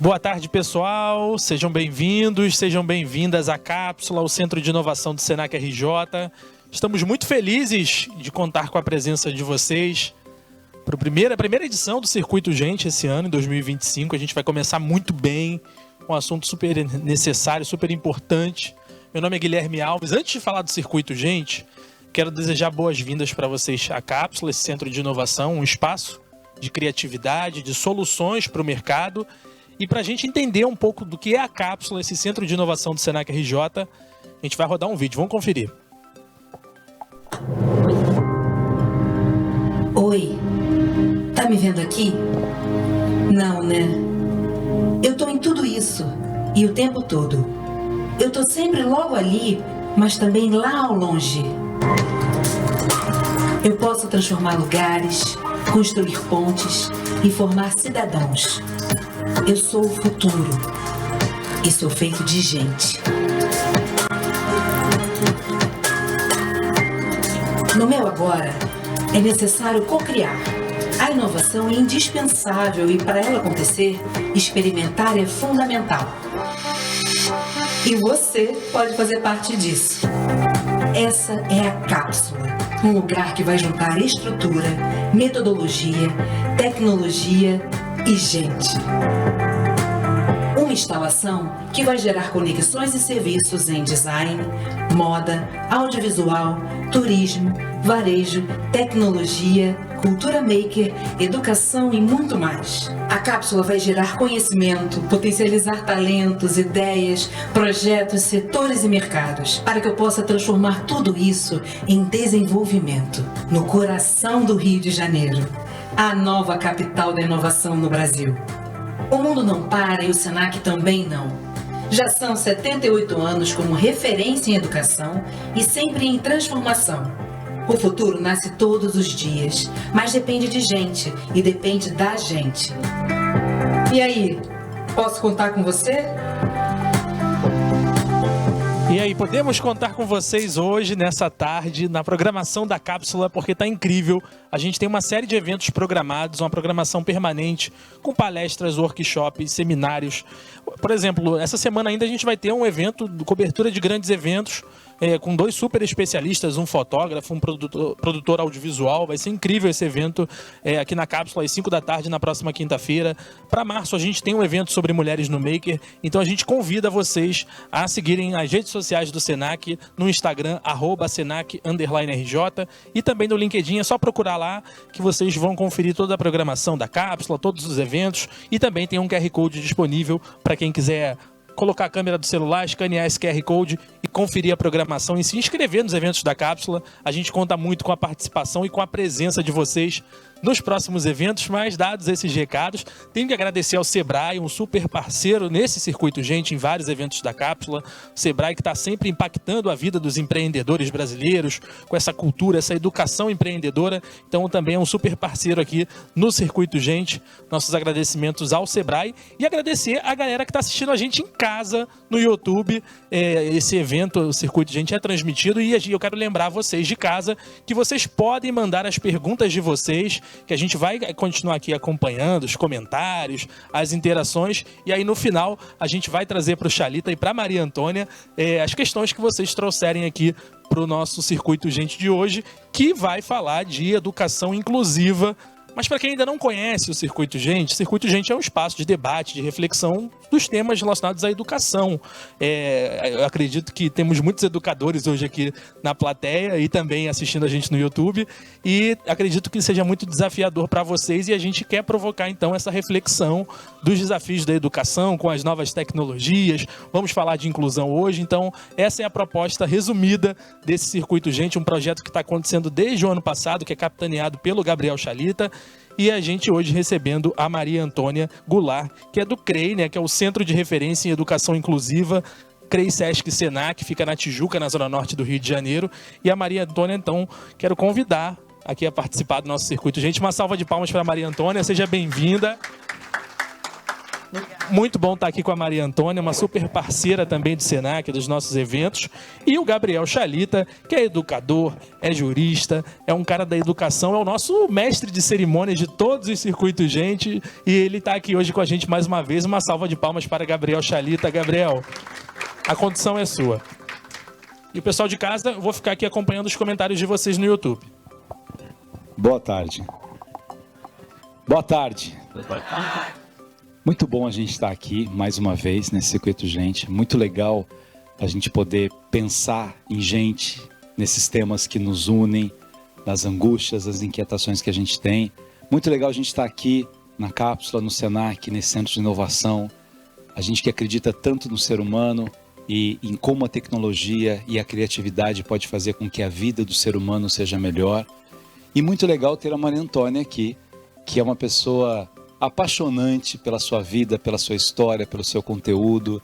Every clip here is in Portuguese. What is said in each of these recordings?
Boa tarde, pessoal. Sejam bem-vindos, sejam bem-vindas à Cápsula, o Centro de Inovação do Senac RJ. Estamos muito felizes de contar com a presença de vocês para a primeira edição do Circuito Gente esse ano, em 2025. A gente vai começar muito bem, um assunto super necessário, super importante. Meu nome é Guilherme Alves. Antes de falar do Circuito Gente, quero desejar boas-vindas para vocês à Cápsula, esse centro de inovação, um espaço de criatividade, de soluções para o mercado. E para a gente entender um pouco do que é a Cápsula, esse centro de inovação do Senac RJ, a gente vai rodar um vídeo. Vamos conferir. Oi, tá me vendo aqui? Não, né? Eu tô em tudo isso e o tempo todo. Eu tô sempre logo ali, mas também lá ao longe. Eu posso transformar lugares, construir pontes e formar cidadãos. Eu sou o futuro e sou feito de gente. No meu agora, é necessário co-criar. A inovação é indispensável e, para ela acontecer, experimentar é fundamental. E você pode fazer parte disso. Essa é a Cápsula, um lugar que vai juntar estrutura, metodologia, tecnologia e gente. Uma instalação que vai gerar conexões e serviços em design, moda, audiovisual, turismo, varejo, tecnologia, cultura maker, educação e muito mais. A Cápsula vai gerar conhecimento, potencializar talentos, ideias, projetos, setores e mercados, para que eu possa transformar tudo isso em desenvolvimento, no coração do Rio de Janeiro, a nova capital da inovação no Brasil. O mundo não para e o Senac também não. Já são 78 anos como referência em educação e sempre em transformação. O futuro nasce todos os dias, mas depende de gente e depende da gente. E aí, posso contar com você? E aí, podemos contar com vocês hoje, nessa tarde, na programação da Cápsula, porque está incrível. A gente tem uma série de eventos programados, uma programação permanente, com palestras, workshops, seminários. Por exemplo, essa semana ainda a gente vai ter um evento, cobertura de grandes eventos, com 2 super especialistas, um fotógrafo, um produtor audiovisual. Vai ser incrível esse evento aqui na Cápsula, às 5 da tarde, na próxima quinta-feira. Para março, a gente tem um evento sobre mulheres no Maker. Então, a gente convida vocês a seguirem as redes sociais do Senac, no Instagram, @Senac_RJ, e também no LinkedIn. É só procurar lá que vocês vão conferir toda a programação da Cápsula, todos os eventos. E também tem um QR Code disponível para quem quiser colocar a câmera do celular, escanear esse QR Code e conferir a programação e se inscrever nos eventos da Cápsula. A gente conta muito com a participação e com a presença de vocês nos próximos eventos, mas dados esses recados, tenho que agradecer ao Sebrae, um super parceiro nesse Circuito Gente, em vários eventos da Cápsula. O Sebrae que está sempre impactando a vida dos empreendedores brasileiros, com essa cultura, essa educação empreendedora. Então também é um super parceiro aqui no Circuito Gente. Nossos agradecimentos ao Sebrae e agradecer a galera que está assistindo a gente em casa, no YouTube. Esse evento, o Circuito Gente, é transmitido e eu quero lembrar vocês de casa que vocês podem mandar as perguntas de vocês, que a gente vai continuar aqui acompanhando os comentários, as interações, e aí no final a gente vai trazer para o Chalita e para a Maria Antônia as questões que vocês trouxerem aqui para o nosso Circuito Gente de hoje, que vai falar de educação inclusiva. Mas para quem ainda não conhece o Circuito Gente é um espaço de debate, de reflexão dos temas relacionados à educação. Eu acredito que temos muitos educadores hoje aqui na plateia e também assistindo a gente no YouTube, e acredito que seja muito desafiador para vocês, e a gente quer provocar então essa reflexão dos desafios da educação com as novas tecnologias. Vamos falar de inclusão hoje, então essa é a proposta resumida desse Circuito Gente, um projeto que está acontecendo desde o ano passado, que é capitaneado pelo Gabriel Chalita. E a gente hoje recebendo a Maria Antônia Goulart, que é do CREI, né, que é o Centro de Referência em Educação Inclusiva, CREI Sesc Senac, fica na Tijuca, na zona norte do Rio de Janeiro. E a Maria Antônia, então, quero convidar aqui a participar do nosso Circuito Gente. Uma salva de palmas para a Maria Antônia, seja bem-vinda. Muito bom estar aqui com a Maria Antônia, uma super parceira também do Senac, dos nossos eventos. E o Gabriel Chalita, que é educador, é jurista, é um cara da educação, é o nosso mestre de cerimônias de todos os circuitos, gente. E ele está aqui hoje com a gente mais uma vez. Uma salva de palmas para Gabriel Chalita. Gabriel, a condição é sua. E o pessoal de casa, eu vou ficar aqui acompanhando os comentários de vocês no YouTube. Boa tarde. Boa tarde. Muito bom a gente estar aqui mais uma vez nesse Circuito Gente. Muito legal a gente poder pensar em gente, nesses temas que nos unem, nas angústias, as inquietações que a gente tem. Muito legal a gente estar aqui na Cápsula, no Senac, nesse centro de inovação. A gente que acredita tanto no ser humano e em como a tecnologia e a criatividade pode fazer com que a vida do ser humano seja melhor. E muito legal ter a Maria Antônia aqui, que é uma pessoa apaixonante pela sua vida, pela sua história, pelo seu conteúdo,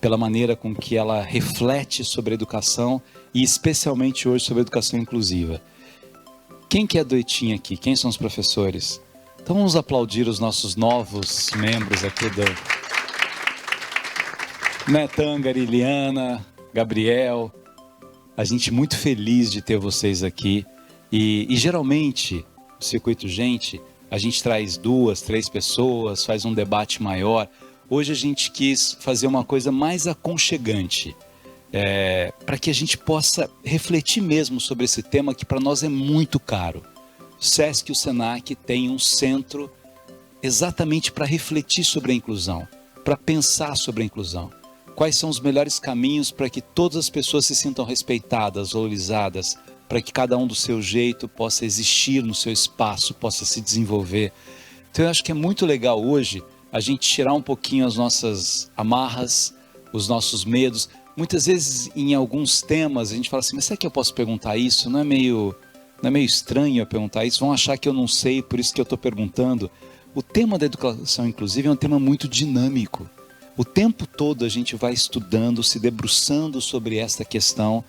pela maneira com que ela reflete sobre a educação e especialmente hoje sobre a educação inclusiva. Quem que é doitinha aqui? Quem são os professores? Então vamos aplaudir os nossos novos membros aqui do... Tângara, Liliana, Gabriel. A gente muito feliz de ter vocês aqui. E geralmente, no Circuito Gente, a gente traz 2, 3 pessoas, faz um debate maior. Hoje a gente quis fazer uma coisa mais aconchegante, para que a gente possa refletir mesmo sobre esse tema que para nós é muito caro. O SESC e o Senac têm um centro exatamente para refletir sobre a inclusão, para pensar sobre a inclusão. Quais são os melhores caminhos para que todas as pessoas se sintam respeitadas, valorizadas, para que cada um do seu jeito possa existir no seu espaço, possa se desenvolver. Então eu acho que é muito legal hoje a gente tirar um pouquinho as nossas amarras, os nossos medos. Muitas vezes em alguns temas a gente fala assim, mas será que eu posso perguntar isso? Não é meio estranho eu perguntar isso? Vão achar que eu não sei, por isso que eu estou perguntando. O tema da educação inclusiva é um tema muito dinâmico. O tempo todo a gente vai estudando, se debruçando sobre esta questão.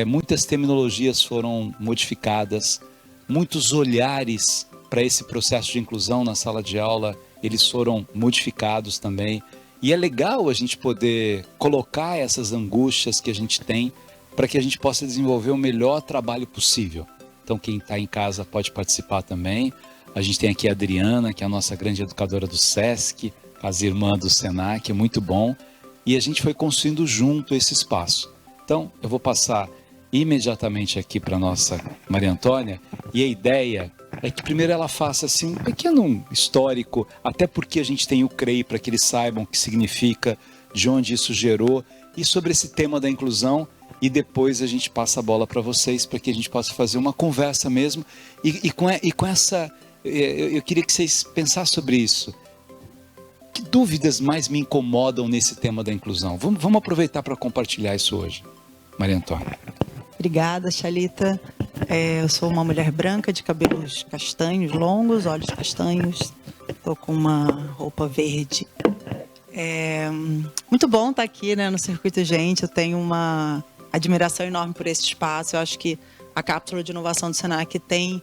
Muitas terminologias foram modificadas, muitos olhares para esse processo de inclusão na sala de aula, eles foram modificados também. E é legal a gente poder colocar essas angústias que a gente tem para que a gente possa desenvolver o melhor trabalho possível. Então quem está em casa pode participar também. A gente tem aqui a Adriana, que é a nossa grande educadora do SESC, as irmãs do Senac, é muito bom. E a gente foi construindo junto esse espaço. Então eu vou passar imediatamente aqui para a nossa Maria Antônia, e a ideia é que primeiro ela faça assim, um pequeno histórico, até porque a gente tem o CREI para que eles saibam o que significa, de onde isso gerou, e sobre esse tema da inclusão, e depois a gente passa a bola para vocês, para que a gente possa fazer uma conversa mesmo, e com essa, eu queria que vocês pensassem sobre isso. Que dúvidas mais me incomodam nesse tema da inclusão? Vamos aproveitar para compartilhar isso hoje. Maria Antônia. Obrigada, Chalita. Eu sou uma mulher branca de cabelos castanhos, longos, olhos castanhos. Estou com uma roupa verde. Muito bom estar aqui, né, no Circuito Gente. Eu tenho uma admiração enorme por esse espaço. Eu acho que a Cápsula de Inovação do Senac tem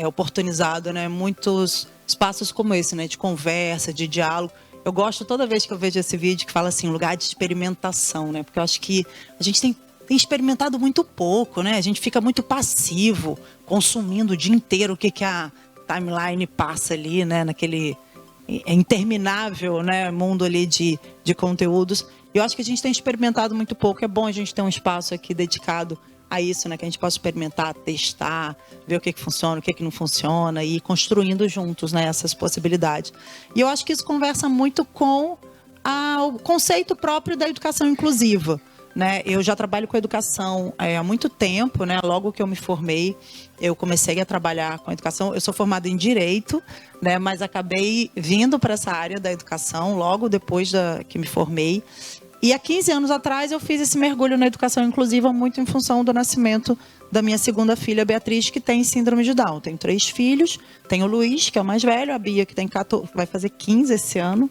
oportunizado, né, muitos espaços como esse, né, de conversa, de diálogo. Eu gosto toda vez que eu vejo esse vídeo que fala assim, lugar de experimentação, né? Porque eu acho que a gente tem experimentado muito pouco, né? A gente fica muito passivo, consumindo o dia inteiro o que a timeline passa ali, né? Naquele interminável, né, mundo ali de conteúdos. E eu acho que a gente tem experimentado muito pouco. É bom a gente ter um espaço aqui dedicado a isso, né? Que a gente possa experimentar, testar, ver o que funciona, o que não funciona e ir construindo juntos, né, essas possibilidades. E eu acho que isso conversa muito com o conceito próprio da educação inclusiva, né? Eu já trabalho com educação há muito tempo, né? Logo que eu me formei, eu comecei a trabalhar com educação. Eu sou formada em Direito, né? Mas acabei vindo para essa área da educação logo depois que me formei. E há 15 anos atrás eu fiz esse mergulho na educação inclusiva muito em função do nascimento da minha segunda filha, Beatriz, que tem síndrome de Down. Tenho 3 filhos, tenho o Luiz, que é o mais velho, a Bia, que tem 14, vai fazer 15 esse ano,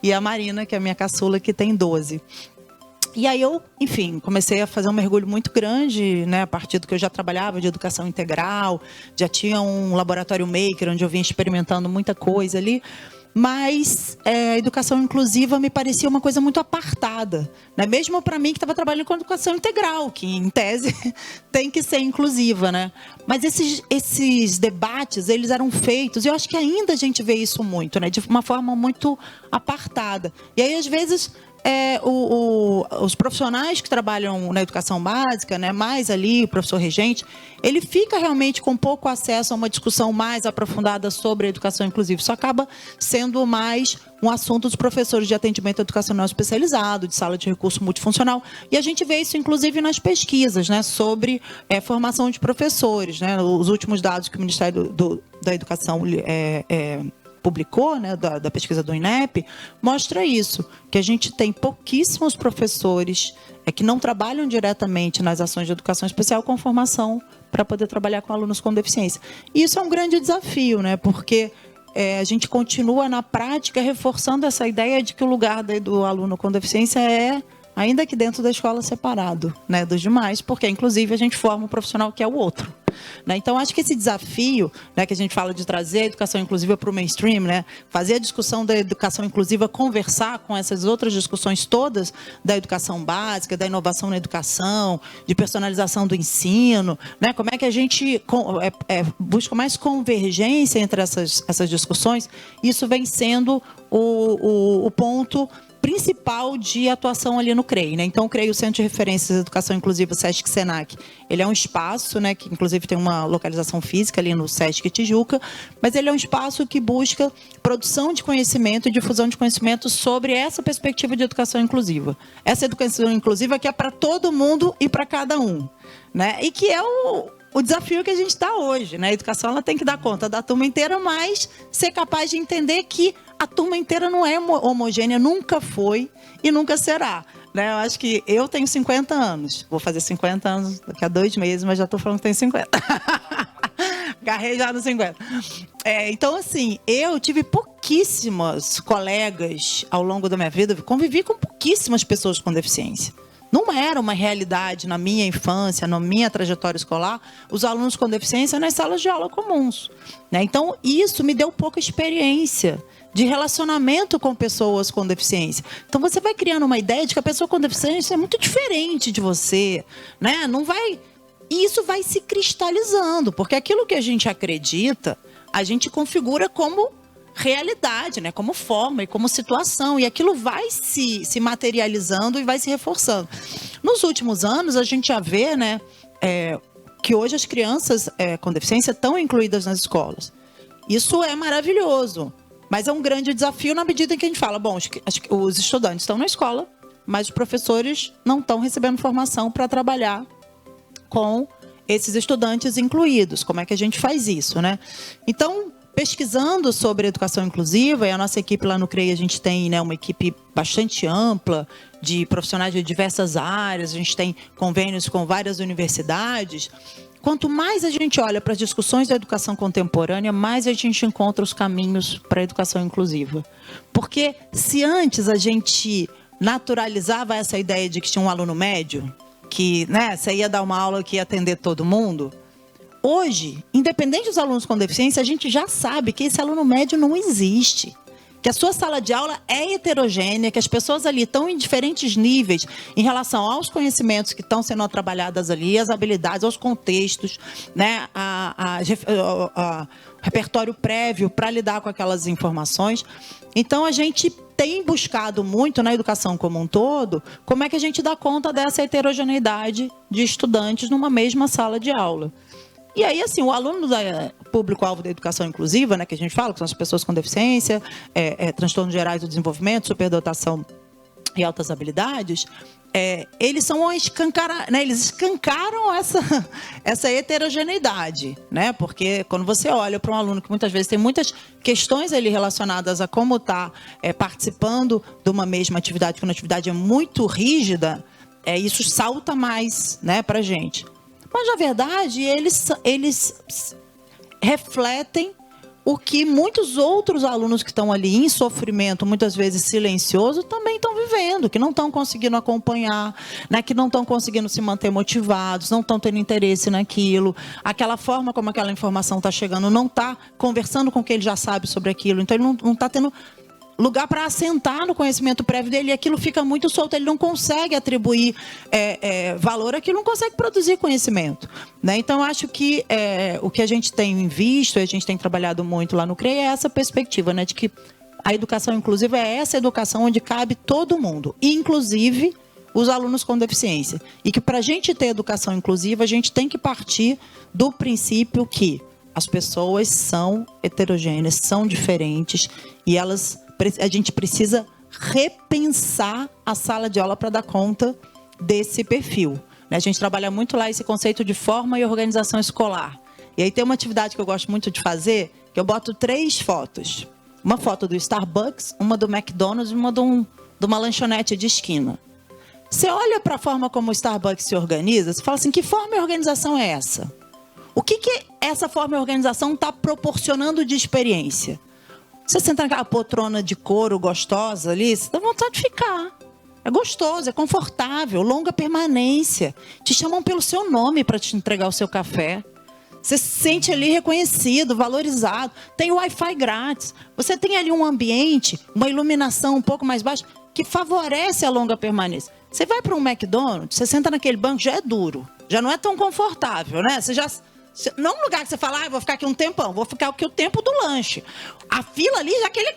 e a Marina, que é a minha caçula, que tem 12. E aí eu, enfim, comecei a fazer um mergulho muito grande, né, a partir do que eu já trabalhava de educação integral, já tinha um laboratório maker, onde eu vinha experimentando muita coisa ali. mas a educação inclusiva me parecia uma coisa muito apartada, né? Mesmo para mim que estava trabalhando com educação integral, que em tese tem que ser inclusiva, né? Mas esses debates, eles eram feitos, e eu acho que ainda a gente vê isso muito, né? De uma forma muito apartada. E aí, às vezes, os profissionais que trabalham na educação básica, né, mais ali, o professor regente, ele fica realmente com pouco acesso a uma discussão mais aprofundada sobre a educação inclusiva. Isso acaba sendo mais um assunto dos professores de atendimento educacional especializado, de sala de recurso multifuncional. E a gente vê isso, inclusive, nas pesquisas, né, sobre formação de professores, né? Os últimos dados que o Ministério da Educação publicou, né, da pesquisa do INEP, mostra isso, que a gente tem pouquíssimos professores que não trabalham diretamente nas ações de educação especial com formação para poder trabalhar com alunos com deficiência. E isso é um grande desafio, né, porque a gente continua, na prática, reforçando essa ideia de que o lugar do aluno com deficiência é, ainda que dentro da escola, separado, né, dos demais, porque, inclusive, a gente forma um profissional que é o outro. Né? Então, acho que esse desafio, né, que a gente fala de trazer a educação inclusiva para o mainstream, né, fazer a discussão da educação inclusiva conversar com essas outras discussões todas da educação básica, da inovação na educação, de personalização do ensino, né, como é que a gente busca mais convergência entre essas discussões, isso vem sendo o ponto principal de atuação ali no CREI, né? Então, o CREI, o Centro de Referências de Educação Inclusiva, SESC-SENAC, ele é um espaço, né, que inclusive tem uma localização física ali no SESC Tijuca, mas ele é um espaço que busca produção de conhecimento e difusão de conhecimento sobre essa perspectiva de educação inclusiva. Essa educação inclusiva que é para todo mundo e para cada um, né? E que é o desafio que a gente está hoje, né? A educação, ela tem que dar conta da turma inteira, mas ser capaz de entender que a turma inteira não é homogênea, nunca foi e nunca será. Né? Eu acho que eu tenho 50 anos. Vou fazer 50 anos daqui a 2 meses, mas já estou falando que tenho 50. Agarrei já nos 50. Então, assim, eu tive pouquíssimas colegas ao longo da minha vida, convivi com pouquíssimas pessoas com deficiência. Não era uma realidade na minha infância, na minha trajetória escolar, os alunos com deficiência nas salas de aula comuns. Né? Então, isso me deu pouca experiência de relacionamento com pessoas com deficiência. Então, você vai criando uma ideia de que a pessoa com deficiência é muito diferente de você, né? Não vai... E isso vai se cristalizando, porque aquilo que a gente acredita, a gente configura como realidade, né? Como forma e como situação. E aquilo vai se materializando e vai se reforçando. Nos últimos anos, a gente já vê, né, que hoje as crianças com deficiência estão incluídas nas escolas. Isso é maravilhoso. Mas é um grande desafio na medida em que a gente fala, bom, os estudantes estão na escola, mas os professores não estão recebendo formação para trabalhar com esses estudantes incluídos. Como é que a gente faz isso, né? Então, pesquisando sobre educação inclusiva, e a nossa equipe lá no CREI, a gente tem, né, uma equipe bastante ampla de profissionais de diversas áreas, a gente tem convênios com várias universidades. Quanto mais a gente olha para as discussões da educação contemporânea, mais a gente encontra os caminhos para a educação inclusiva. Porque se antes a gente naturalizava essa ideia de que tinha um aluno médio, que, né, você ia dar uma aula que ia atender todo mundo, hoje, independente dos alunos com deficiência, a gente já sabe que esse aluno médio não existe. Que a sua sala de aula é heterogênea, que as pessoas ali estão em diferentes níveis em relação aos conhecimentos que estão sendo trabalhadas ali, as habilidades, aos contextos, né, repertório prévio para lidar com aquelas informações. Então, a gente tem buscado muito na educação como um todo, como é que a gente dá conta dessa heterogeneidade de estudantes numa mesma sala de aula. E aí, assim, o aluno público-alvo da educação inclusiva, né, que a gente fala, que são as pessoas com deficiência, transtornos gerais do desenvolvimento, superdotação e altas habilidades, eles são né, eles escancaram essa heterogeneidade, né? Porque quando você olha para um aluno que muitas vezes tem muitas questões ali relacionadas a como está participando de uma mesma atividade, quando a atividade é muito rígida, isso salta mais, né, para a gente. Mas, na verdade, eles refletem o que muitos outros alunos que estão ali em sofrimento, muitas vezes silencioso, também estão vivendo. vendo, que não estão conseguindo acompanhar, né, que não estão conseguindo se manter motivados, não estão tendo interesse naquilo, aquela forma como aquela informação está chegando, não está conversando com quem ele já sabe sobre aquilo, então ele não está tendo lugar para assentar no conhecimento prévio dele, e aquilo fica muito solto, ele não consegue atribuir valor àquilo, não consegue produzir conhecimento, né? Então, acho que o que a gente tem visto, a gente tem trabalhado muito lá no CREI, é essa perspectiva, né, de que a educação inclusiva é essa educação onde cabe todo mundo, inclusive os alunos com deficiência. E que para a gente ter educação inclusiva, a gente tem que partir do princípio que as pessoas são heterogêneas, são diferentes, e a gente precisa repensar a sala de aula para dar conta desse perfil. A gente trabalha muito lá esse conceito de forma e organização escolar. E aí tem uma atividade que eu gosto muito de fazer, que eu boto 3 fotos. Uma foto do Starbucks, uma do McDonald's e uma de uma lanchonete de esquina. Você olha para a forma como o Starbucks se organiza, você fala assim, que forma e organização é essa? O que essa forma e organização está proporcionando de experiência? Você senta naquela poltrona de couro gostosa ali, você dá vontade de ficar. É gostoso, é confortável, longa permanência. Te chamam pelo seu nome para te entregar o seu café. Você se sente ali reconhecido, valorizado. Tem Wi-Fi grátis. Você tem ali um ambiente, uma iluminação um pouco mais baixa, que favorece a longa permanência. Você vai para um McDonald's, você senta naquele banco, já é duro. Já não é tão confortável, né? Não é um lugar que você fala, vou ficar aqui um tempão, vou ficar aqui o tempo do lanche. A fila ali, já aquele...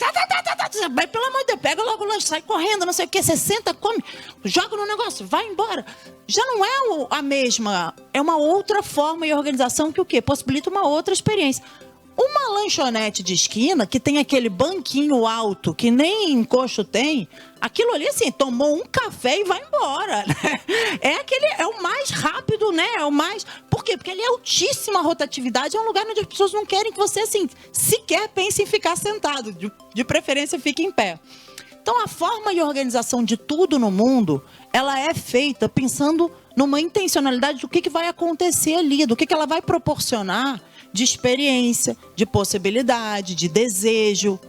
Vai, pelo amor de Deus, pega logo o lanche, sai correndo, não sei o quê. Você senta, come, joga no negócio, vai embora. Já não é a mesma, é uma outra forma e organização que o quê? Possibilita uma outra experiência. Uma lanchonete de esquina, que tem aquele banquinho alto, que nem encosto tem, aquilo ali, assim, tomou um café e vai embora, né? É o mais rápido, né? É o mais... Por quê? Porque ele é altíssima rotatividade, é um lugar onde as pessoas não querem que você, assim, sequer pense em ficar sentado. De preferência, fique em pé. Então, a forma e organização de tudo no mundo, ela é feita pensando numa intencionalidade do que vai acontecer ali, do que ela vai proporcionar de experiência, de possibilidade, de desejo.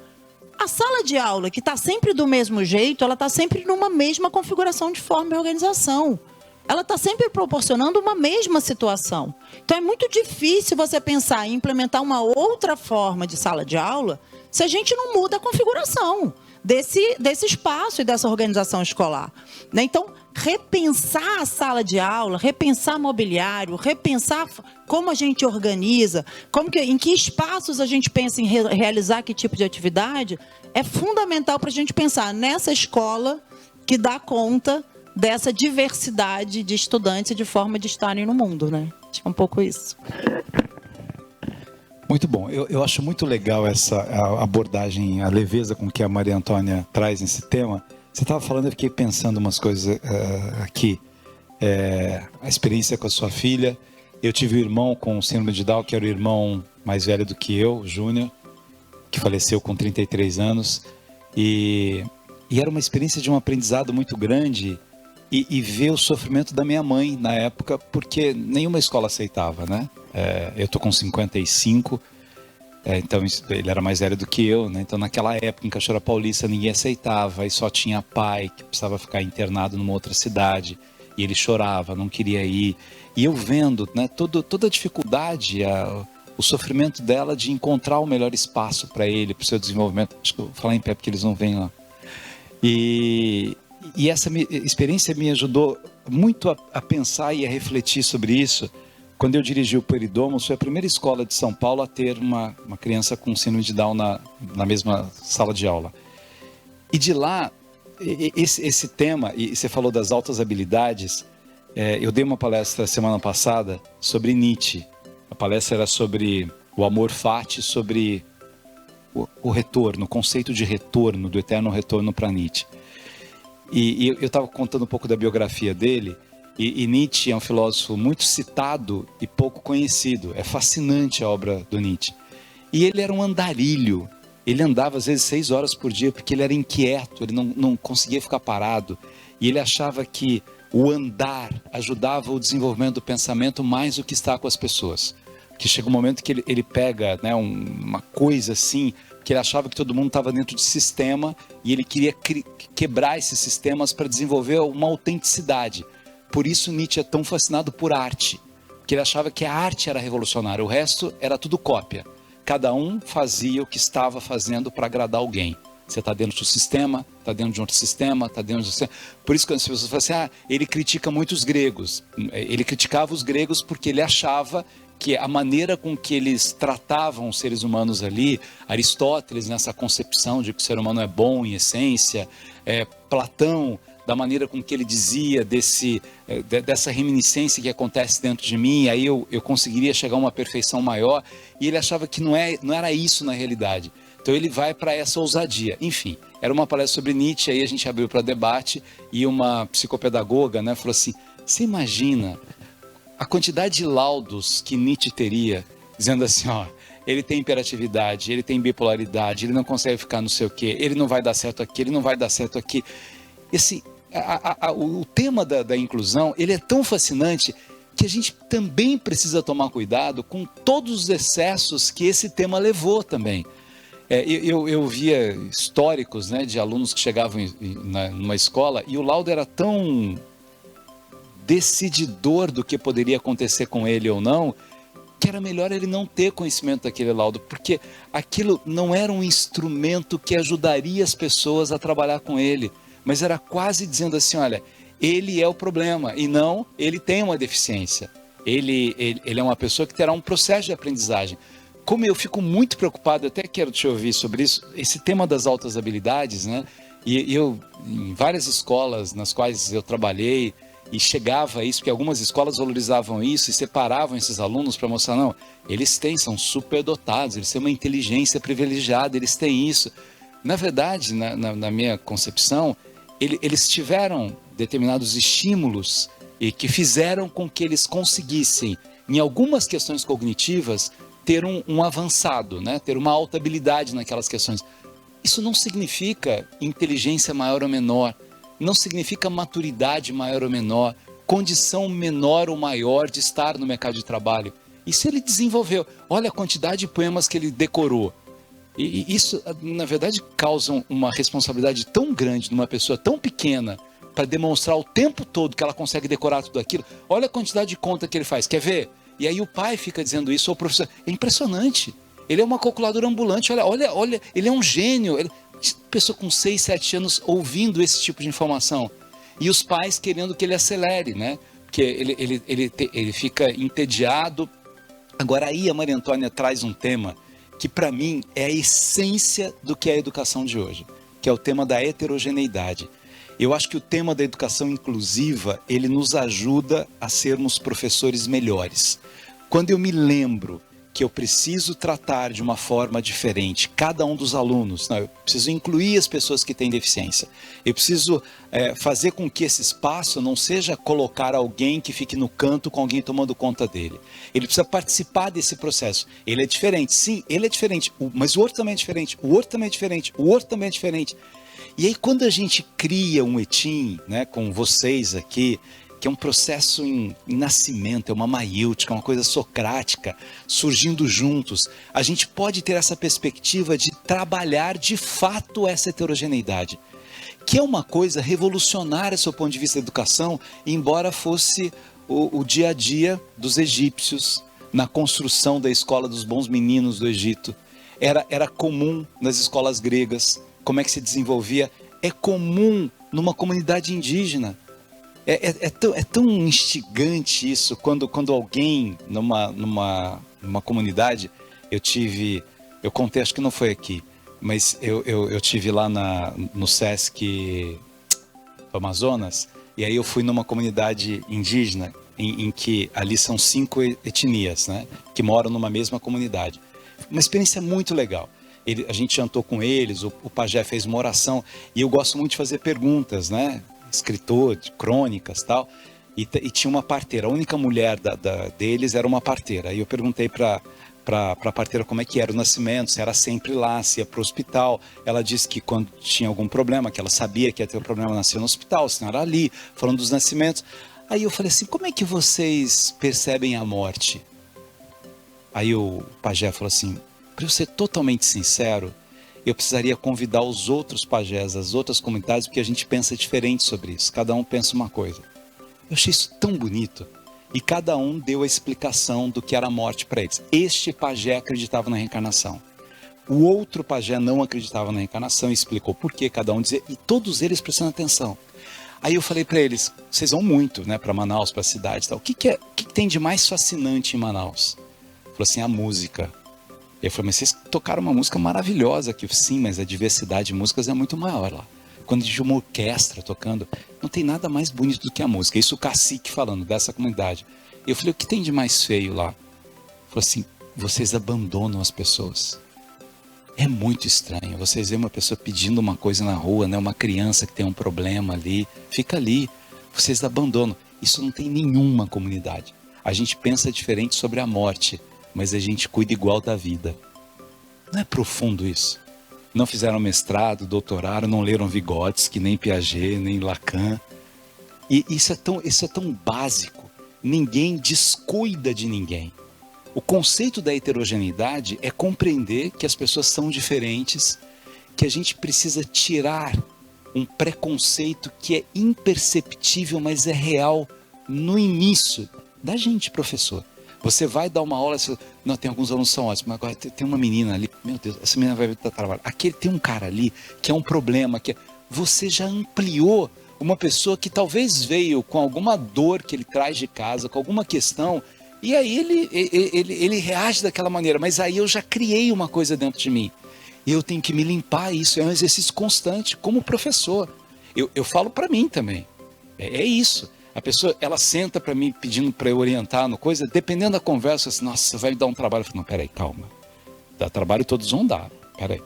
A sala de aula, que está sempre do mesmo jeito, ela está sempre numa mesma configuração de forma e organização. Ela está sempre proporcionando uma mesma situação. Então, é muito difícil você pensar em implementar uma outra forma de sala de aula se a gente não muda a configuração desse espaço e dessa organização escolar, né? Então, repensar a sala de aula, repensar mobiliário, repensar como a gente organiza, em que espaços a gente pensa em realizar que tipo de atividade, é fundamental para a gente pensar nessa escola que dá conta dessa diversidade de estudantes e de forma de estarem no mundo, né? Acho que é um pouco isso. Muito bom. Eu acho muito legal essa abordagem, a leveza com que a Maria Antônia traz nesse tema. Você estava falando, eu fiquei pensando umas coisas aqui. A experiência com a sua filha. Eu tive um irmão com síndrome de Down, que era o irmão mais velho do que eu, Júnior, que faleceu com 33 anos. E era uma experiência de um aprendizado muito grande. E ver o sofrimento da minha mãe na época, porque nenhuma escola aceitava, né? Eu tô com 55, então ele era mais velho do que eu, né? Então naquela época em Cachoeira Paulista ninguém aceitava, e só tinha pai que precisava ficar internado numa outra cidade, e ele chorava, não queria ir. E eu vendo, né, toda a dificuldade, o sofrimento dela de encontrar o melhor espaço para ele, para o seu desenvolvimento. Acho que eu vou falar em pé porque eles não vêm lá. E essa experiência me ajudou muito a pensar e a refletir sobre isso. Quando eu dirigi o Peridomos, foi a primeira escola de São Paulo a ter uma criança com síndrome de Down na mesma sala de aula. E de lá, esse tema, e você falou das altas habilidades, eu dei uma palestra semana passada sobre Nietzsche. A palestra era sobre o amor fati, sobre o retorno, o conceito de retorno, do eterno retorno para Nietzsche. E eu estava contando um pouco da biografia dele, e Nietzsche é um filósofo muito citado e pouco conhecido. É fascinante a obra do Nietzsche. E ele era um andarilho. Ele andava às vezes 6 horas por dia, porque ele era inquieto, ele não conseguia ficar parado. E ele achava que o andar ajudava o desenvolvimento do pensamento mais do que estar com as pessoas. Que chega um momento que ele pega, né, uma coisa assim que ele achava que todo mundo estava dentro de sistema e ele queria quebrar esses sistemas para desenvolver uma autenticidade. Por isso Nietzsche é tão fascinado por arte, que ele achava que a arte era revolucionária, o resto era tudo cópia. Cada um fazia o que estava fazendo para agradar alguém. Você está dentro do sistema, está dentro de outro sistema, está dentro do sistema. Por isso que as pessoas falam assim, ele critica muito os gregos. Ele criticava os gregos porque ele achava que a maneira com que eles tratavam os seres humanos ali, Aristóteles nessa concepção de que o ser humano é bom em essência, Platão, da maneira com que ele dizia dessa reminiscência que acontece dentro de mim, aí eu conseguiria chegar a uma perfeição maior, e ele achava que não era isso na realidade. Então ele vai para essa ousadia. Enfim, era uma palestra sobre Nietzsche, aí a gente abriu para debate, e uma psicopedagoga, né, falou assim, você imagina a quantidade de laudos que Nietzsche teria, dizendo assim, ele tem hiperatividade, ele tem bipolaridade, ele não consegue ficar não sei o quê, ele não vai dar certo aqui, ele não vai dar certo aqui. E assim, o tema da inclusão, ele é tão fascinante que a gente também precisa tomar cuidado com todos os excessos que esse tema levou também. Eu via históricos, né, de alunos que chegavam numa escola e o laudo era tão decididor do que poderia acontecer com ele ou não, que era melhor ele não ter conhecimento daquele laudo, porque aquilo não era um instrumento que ajudaria as pessoas a trabalhar com ele, mas era quase dizendo assim, olha, ele é o problema e não, ele tem uma deficiência, ele é uma pessoa que terá um processo de aprendizagem. Como eu fico muito preocupado, até quero te ouvir sobre isso, esse tema das altas habilidades, né? E eu, em várias escolas nas quais eu trabalhei, e chegava a isso, porque algumas escolas valorizavam isso e separavam esses alunos para mostrar, não, eles são superdotados, eles têm uma inteligência privilegiada, eles têm isso. Na verdade, na minha concepção, eles tiveram determinados estímulos e que fizeram com que eles conseguissem, em algumas questões cognitivas, ter um avançado, né? Ter uma alta habilidade naquelas questões. Isso não significa inteligência maior ou menor, não significa maturidade maior ou menor, condição menor ou maior de estar no mercado de trabalho. Isso ele desenvolveu. Olha a quantidade de poemas que ele decorou. E isso, na verdade, causa uma responsabilidade tão grande numa pessoa tão pequena para demonstrar o tempo todo que ela consegue decorar tudo aquilo. Olha a quantidade de conta que ele faz. Quer ver? E aí o pai fica dizendo isso ao professor. É impressionante. Ele é uma calculadora ambulante. Olha, ele é um gênio. Pessoa com 6, 7 anos ouvindo esse tipo de informação. E os pais querendo que ele acelere, né? Porque ele fica entediado. Agora aí a Maria Antônia traz um tema que para mim é a essência do que é a educação de hoje, que é o tema da heterogeneidade. Eu acho que o tema da educação inclusiva, ele nos ajuda a sermos professores melhores. Quando eu me lembro que eu preciso tratar de uma forma diferente cada um dos alunos, eu preciso incluir as pessoas que têm deficiência, eu preciso fazer com que esse espaço não seja colocar alguém que fique no canto com alguém tomando conta dele. Ele precisa participar desse processo. Ele é diferente, sim, ele é diferente, mas o outro também é diferente, o outro também é diferente, o outro também é diferente. E aí quando a gente cria um etim, né, com vocês aqui, que é um processo em nascimento, é uma maiêutica, uma coisa socrática, surgindo juntos, a gente pode ter essa perspectiva de trabalhar de fato essa heterogeneidade, que é uma coisa revolucionária do seu ponto de vista da educação, embora fosse o dia a dia dos egípcios, na construção da escola dos bons meninos do Egito. Era comum nas escolas gregas. Como é que se desenvolvia? É comum numa comunidade indígena. É tão instigante isso, quando alguém numa comunidade, eu contei, acho que não foi aqui, mas eu tive lá no Sesc Amazonas, e aí eu fui numa comunidade indígena, em que ali são 5 etnias, né, que moram numa mesma comunidade. Uma experiência muito legal. A gente jantou com eles, o pajé fez uma oração, e eu gosto muito de fazer perguntas, né? Escritor de crônicas e tal, e tinha uma parteira, a única mulher deles era uma parteira. E eu perguntei para a parteira como é que era o nascimento, se era sempre lá, se ia para o hospital. Ela disse que quando tinha algum problema, que ela sabia que ia ter um problema, nascia no hospital, se não era ali, falando dos nascimentos. Aí eu falei assim, como é que vocês percebem a morte? Aí o pajé falou assim, para eu ser totalmente sincero, eu precisaria convidar os outros pajés, as outras comunidades, porque a gente pensa diferente sobre isso. Cada um pensa uma coisa. Eu achei isso tão bonito. E cada um deu a explicação do que era a morte para eles. Este pajé acreditava na reencarnação. O outro pajé não acreditava na reencarnação e explicou por que cada um dizia. E todos eles prestando atenção. Aí eu falei para eles, vocês vão muito, né, para Manaus, para a cidade e tal. O que tem de mais fascinante em Manaus? Falou assim, a música. Eu falei, mas vocês tocaram uma música maravilhosa aqui. Sim, mas a diversidade de músicas é muito maior lá. Quando tinha uma orquestra tocando, não tem nada mais bonito do que a música. Isso o cacique falando dessa comunidade. Eu falei, o que tem de mais feio lá? Falou assim, vocês abandonam as pessoas. É muito estranho. Vocês veem uma pessoa pedindo uma coisa na rua, né? Uma criança que tem um problema ali, fica ali. Vocês abandonam. Isso não tem nenhuma comunidade. A gente pensa diferente sobre a morte, mas a gente cuida igual da vida. Não é profundo isso? Não fizeram mestrado, doutorado, não leram Vygotsky, nem Piaget, nem Lacan. E isso é tão básico. Ninguém descuida de ninguém. O conceito da heterogeneidade é compreender que as pessoas são diferentes, que a gente precisa tirar um preconceito que é imperceptível, mas é real no início da gente, professor. Você vai dar uma aula, não, tem alguns alunos que são ótimos, mas agora tem uma menina ali, meu Deus, essa menina vai dar trabalho. Aqui tem um cara ali que é um problema, você já ampliou uma pessoa que talvez veio com alguma dor que ele traz de casa, com alguma questão, e aí ele reage daquela maneira, mas aí eu já criei uma coisa dentro de mim. E eu tenho que me limpar isso, é um exercício constante, como professor. Eu falo para mim também, é isso. A pessoa, ela senta para mim pedindo para eu orientar no coisa, dependendo da conversa, assim, nossa, vai me dar um trabalho. Eu falo, não, peraí, calma. Dá trabalho todos vão dar, peraí.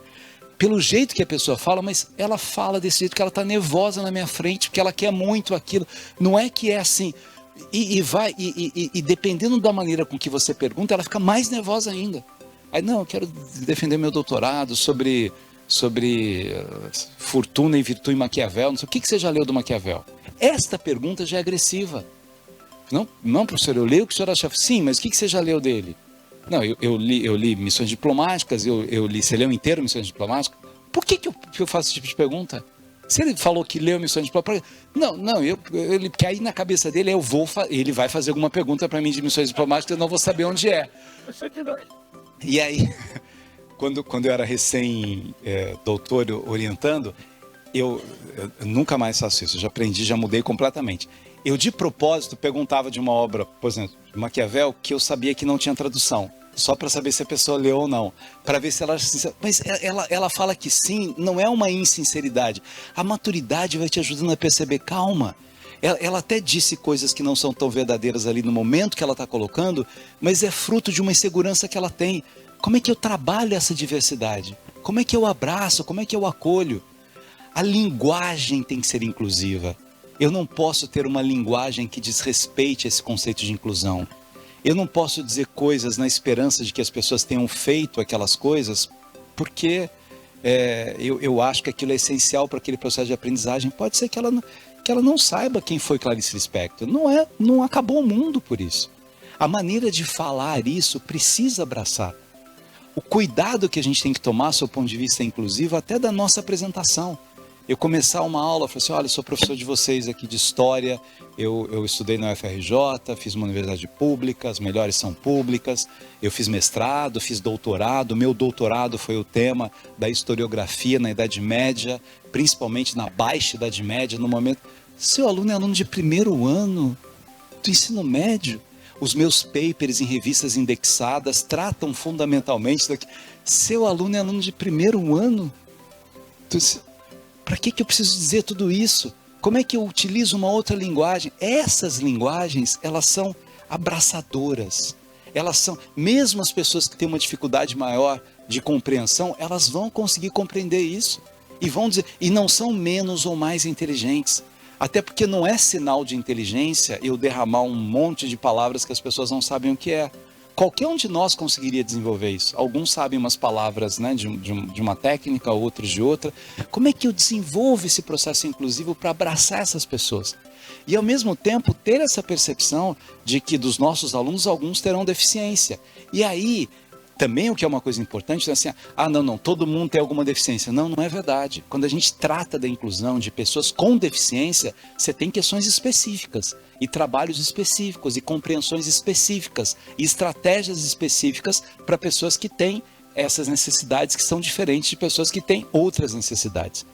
Pelo jeito que a pessoa fala, mas ela fala desse jeito que ela está nervosa na minha frente, porque ela quer muito aquilo. Não é que é assim. E dependendo da maneira com que você pergunta, ela fica mais nervosa ainda. Aí, não, eu quero defender meu doutorado sobre fortuna e virtude em Maquiavel. Não sei o que você já leu do Maquiavel. Esta pergunta já é agressiva. Não, professor, eu leio o que o senhor acha. Sim, mas o que você já leu dele? Não, eu li Missões Diplomáticas, eu li, você leu inteiro Missões Diplomáticas? Por que eu faço esse tipo de pergunta? Se ele falou que leu Missões Diplomáticas, porque aí na cabeça dele ele vai fazer alguma pergunta para mim de Missões Diplomáticas, eu não vou saber onde é. E aí, quando eu era doutor orientando, eu nunca mais faço isso, eu já aprendi, já mudei completamente. Eu, de propósito, perguntava de uma obra, por exemplo, de Maquiavel, que eu sabia que não tinha tradução, só para saber se a pessoa leu ou não, para ver se ela... Mas ela fala que sim, não é uma insinceridade. A maturidade vai te ajudando a perceber, calma. Ela até disse coisas que não são tão verdadeiras ali no momento que ela está colocando, mas é fruto de uma insegurança que ela tem. Como é que eu trabalho essa diversidade? Como é que eu abraço? Como é que eu acolho? A linguagem tem que ser inclusiva. Eu não posso ter uma linguagem que desrespeite esse conceito de inclusão. Eu não posso dizer coisas na esperança de que as pessoas tenham feito aquelas coisas, porque eu acho que aquilo é essencial para aquele processo de aprendizagem. Pode ser que ela não saiba quem foi Clarice Lispector. Não acabou o mundo por isso. A maneira de falar isso precisa abraçar. O cuidado que a gente tem que tomar, sob o ponto de vista inclusivo, até da nossa apresentação. Eu começar uma aula, eu falei assim, olha, eu sou professor de vocês aqui de História, eu estudei na UFRJ, fiz uma universidade pública, as melhores são públicas, eu fiz mestrado, fiz doutorado, meu doutorado foi o tema da historiografia na Idade Média, principalmente na Baixa Idade Média, no momento... Seu aluno é aluno de primeiro ano do ensino médio, os meus papers em revistas indexadas tratam fundamentalmente daqui. Seu aluno é aluno de primeiro ano? Para que eu preciso dizer tudo isso? Como é que eu utilizo uma outra linguagem? Essas linguagens, elas são abraçadoras. Elas são, mesmo as pessoas que têm uma dificuldade maior de compreensão, elas vão conseguir compreender isso. E vão dizer, e não são menos ou mais inteligentes. Até porque não é sinal de inteligência eu derramar um monte de palavras que as pessoas não sabem o que é. Qualquer um de nós conseguiria desenvolver isso. Alguns sabem umas palavras, né, de uma técnica, outros de outra. Como é que eu desenvolvo esse processo inclusivo para abraçar essas pessoas? E ao mesmo tempo ter essa percepção de que dos nossos alunos alguns terão deficiência. E aí Também o que é uma coisa importante, assim, não, todo mundo tem alguma deficiência. Não, não é verdade. Quando a gente trata da inclusão de pessoas com deficiência, você tem questões específicas, e trabalhos específicos, e compreensões específicas, e estratégias específicas para pessoas que têm essas necessidades que são diferentes de pessoas que têm outras necessidades.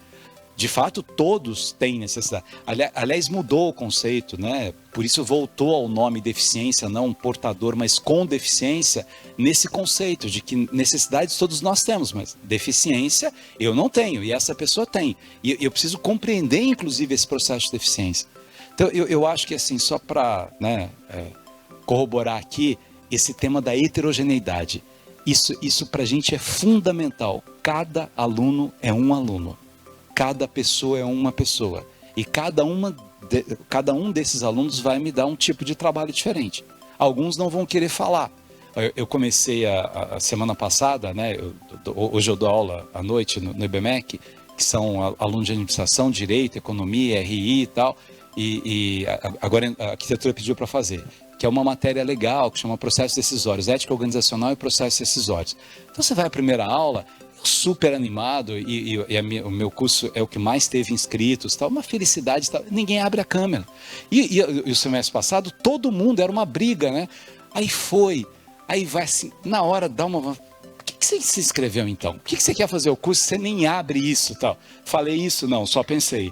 De fato, todos têm necessidade. Aliás, mudou o conceito, né? Por isso voltou ao nome deficiência, não portador, mas com deficiência, nesse conceito de que necessidades todos nós temos, mas deficiência eu não tenho, e essa pessoa tem. E eu preciso compreender, inclusive, esse processo de deficiência. Então, eu acho que, assim, só para corroborar aqui, esse tema da heterogeneidade, isso para a gente é fundamental. Cada aluno é um aluno. Cada pessoa é uma pessoa. E cada um desses alunos vai me dar um tipo de trabalho diferente. Alguns não vão querer falar. Eu comecei a semana passada, né? Hoje eu dou aula à noite no IBMEC, que são alunos de administração, direito, economia, RI e tal. E agora a arquitetura pediu para fazer, que é uma matéria legal, que chama processos decisórios, ética organizacional e processos decisórios. Então você vai à primeira aula, super animado, o meu curso é o que mais teve inscritos, tal, uma felicidade, tal, ninguém abre a câmera. E o semestre passado, todo mundo, era uma briga, né? Aí vai assim, na hora dá uma... Por que você se inscreveu então? Por que você quer fazer o curso? Você nem abre isso, tal. Falei isso? Não, só pensei.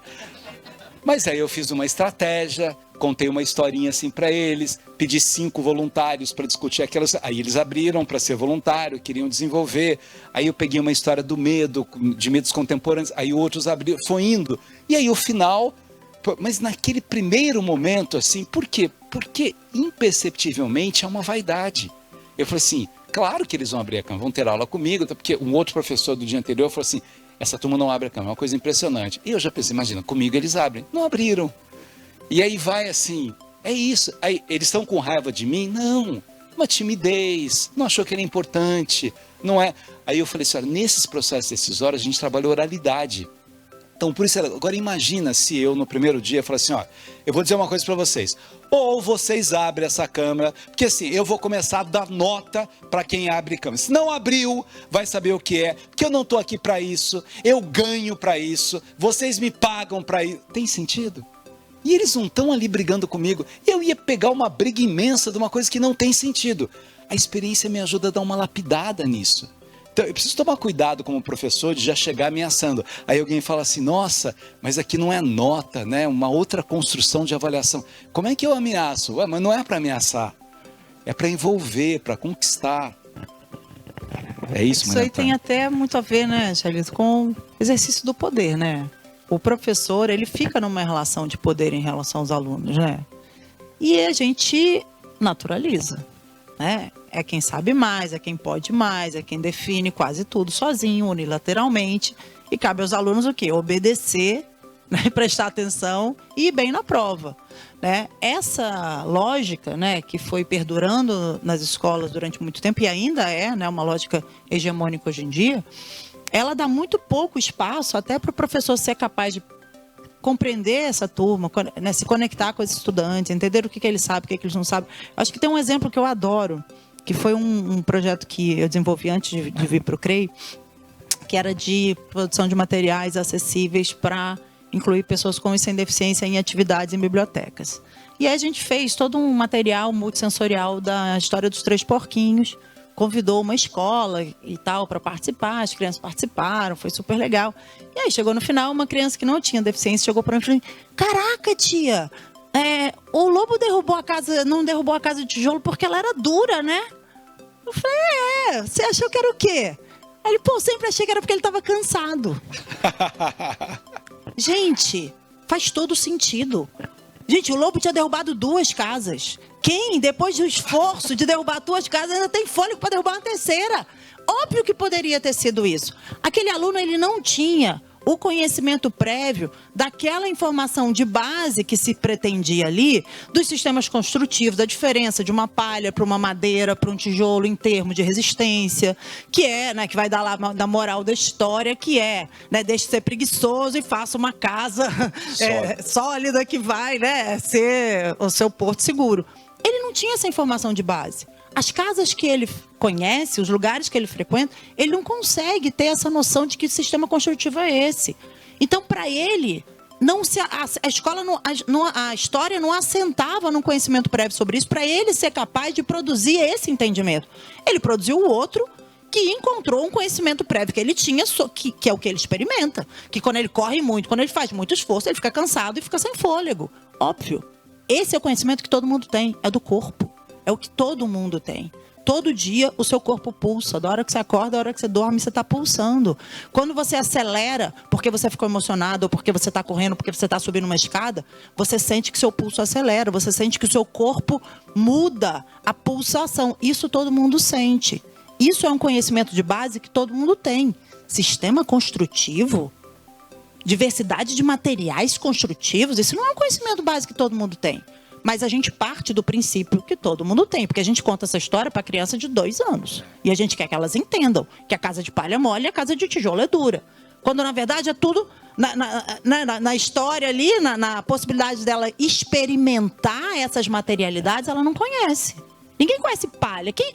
Mas aí eu fiz uma estratégia, contei uma historinha assim para eles, pedi 5 voluntários para discutir aquelas. Aí eles abriram para ser voluntário, queriam desenvolver. Aí eu peguei uma história do medo, de medos contemporâneos. Aí outros abriram, foi indo. E aí o final, mas naquele primeiro momento assim, por quê? Porque imperceptivelmente é uma vaidade. Eu falei assim, claro que eles vão abrir a câmera, vão ter aula comigo, porque um outro professor do dia anterior falou assim, essa turma não abre a câmera, é uma coisa impressionante. E eu já pensei, imagina, comigo eles abrem. Não abriram. E aí vai assim, é isso. Aí eles estão com raiva de mim? Não. Uma timidez, não achou que era importante, não é. Aí eu falei assim, olha, nesses processos decisórios a gente trabalha oralidade. Então, por isso, agora imagina se eu no primeiro dia falar assim, ó, eu vou dizer uma coisa para vocês. Ou vocês abrem essa câmera, porque assim, eu vou começar a dar nota para quem abre câmera. Se não abriu, vai saber o que é, porque eu não estou aqui para isso, eu ganho para isso, vocês me pagam para isso. Tem sentido? E eles não estão ali brigando comigo. Eu ia pegar uma briga imensa de uma coisa que não tem sentido. A experiência me ajuda a dar uma lapidada nisso. Então, eu preciso tomar cuidado como professor de já chegar ameaçando. Aí alguém fala assim, nossa, mas aqui não é nota, né? Uma outra construção de avaliação. Como é que eu ameaço? Ué, mas não é para ameaçar. É para envolver, para conquistar. É isso, Isso aí tem até muito a ver, né, Charles, com o exercício do poder, né? O professor, ele fica numa relação de poder em relação aos alunos, né? E a gente naturaliza, né? É quem sabe mais, é quem pode mais, é quem define quase tudo sozinho, unilateralmente. E cabe aos alunos o quê? Obedecer, né? Prestar atenção e ir bem na prova, né? Essa lógica, né, que foi perdurando nas escolas durante muito tempo e ainda é, né, uma lógica hegemônica hoje em dia, ela dá muito pouco espaço até para o professor ser capaz de compreender essa turma, né, se conectar com os estudantes, entender o que eles sabem, o que eles não sabem. Acho que tem um exemplo que eu adoro, que foi um projeto que eu desenvolvi antes de vir para o CREI, que era de produção de materiais acessíveis para incluir pessoas com e sem deficiência em atividades em bibliotecas. E aí a gente fez todo um material multissensorial da história dos 3 porquinhos, convidou uma escola e tal para participar, as crianças participaram, foi super legal. E aí chegou no final, uma criança que não tinha deficiência chegou para mim e falou, caraca, tia, o lobo não derrubou a casa de tijolo porque ela era dura, né? Eu falei, você achou que era o quê? Aí ele, sempre achei que era porque ele estava cansado. Gente, faz todo sentido. Gente, o lobo tinha derrubado 2 casas. Quem, depois do esforço de derrubar 2 casas, ainda tem fôlego para derrubar uma 3ª? Óbvio que poderia ter sido isso. Aquele aluno, ele não tinha o conhecimento prévio daquela informação de base que se pretendia ali, dos sistemas construtivos, da diferença de uma palha para uma madeira, para um tijolo em termos de resistência, que é, né, que vai dar lá da moral da história, que é, né, deixe de ser preguiçoso e faça uma casa sólida que vai, né, ser o seu porto seguro. Ele não tinha essa informação de base. as casas que ele conhece, os lugares que ele frequenta, ele não consegue ter essa noção de que sistema construtivo é esse. Então, para ele, a escola, a história não assentava num conhecimento prévio sobre isso, para ele ser capaz de produzir esse entendimento. Ele produziu o outro, que encontrou um conhecimento prévio que ele tinha, que é o que ele experimenta. Que quando ele corre muito, quando ele faz muito esforço, ele fica cansado e fica sem fôlego. Óbvio. Esse é o conhecimento que todo mundo tem, é do corpo. É o que todo mundo tem. Todo dia o seu corpo pulsa. Da hora que você acorda, da hora que você dorme, você está pulsando. Quando você acelera, porque você ficou emocionado, ou porque você está correndo, porque você está subindo uma escada, você sente que seu pulso acelera, você sente que o seu corpo muda a pulsação. Isso todo mundo sente. Isso é um conhecimento de base que todo mundo tem. Sistema construtivo, diversidade de materiais construtivos, isso não é um conhecimento básico que todo mundo tem. Mas a gente parte do princípio que todo mundo tem, porque a gente conta essa história para criança de 2 anos. E a gente quer que elas entendam que a casa de palha é mole e a casa de tijolo é dura. Quando, na verdade, é tudo na história ali, na possibilidade dela experimentar essas materialidades, ela não conhece. Ninguém conhece palha. Quem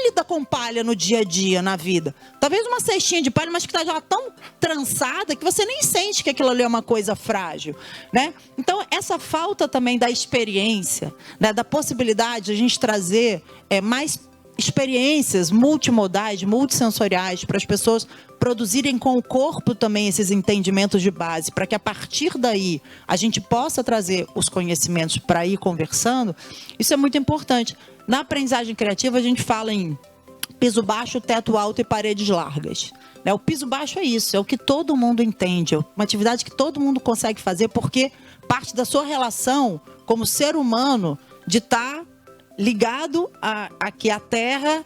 lida com palha no dia a dia, na vida? Talvez uma cestinha de palha, mas que está já tão trançada que você nem sente que aquilo ali é uma coisa frágil, né? Então, essa falta também da experiência, né, da possibilidade de a gente trazer mais experiências multimodais, multissensoriais, para as pessoas produzirem com o corpo também esses entendimentos de base, para que a partir daí a gente possa trazer os conhecimentos para ir conversando. Isso é muito importante. Na aprendizagem criativa, a gente fala em piso baixo, teto alto e paredes largas. O piso baixo é isso, é o que todo mundo entende, é uma atividade que todo mundo consegue fazer, porque parte da sua relação como ser humano de estar ligado aqui à Terra,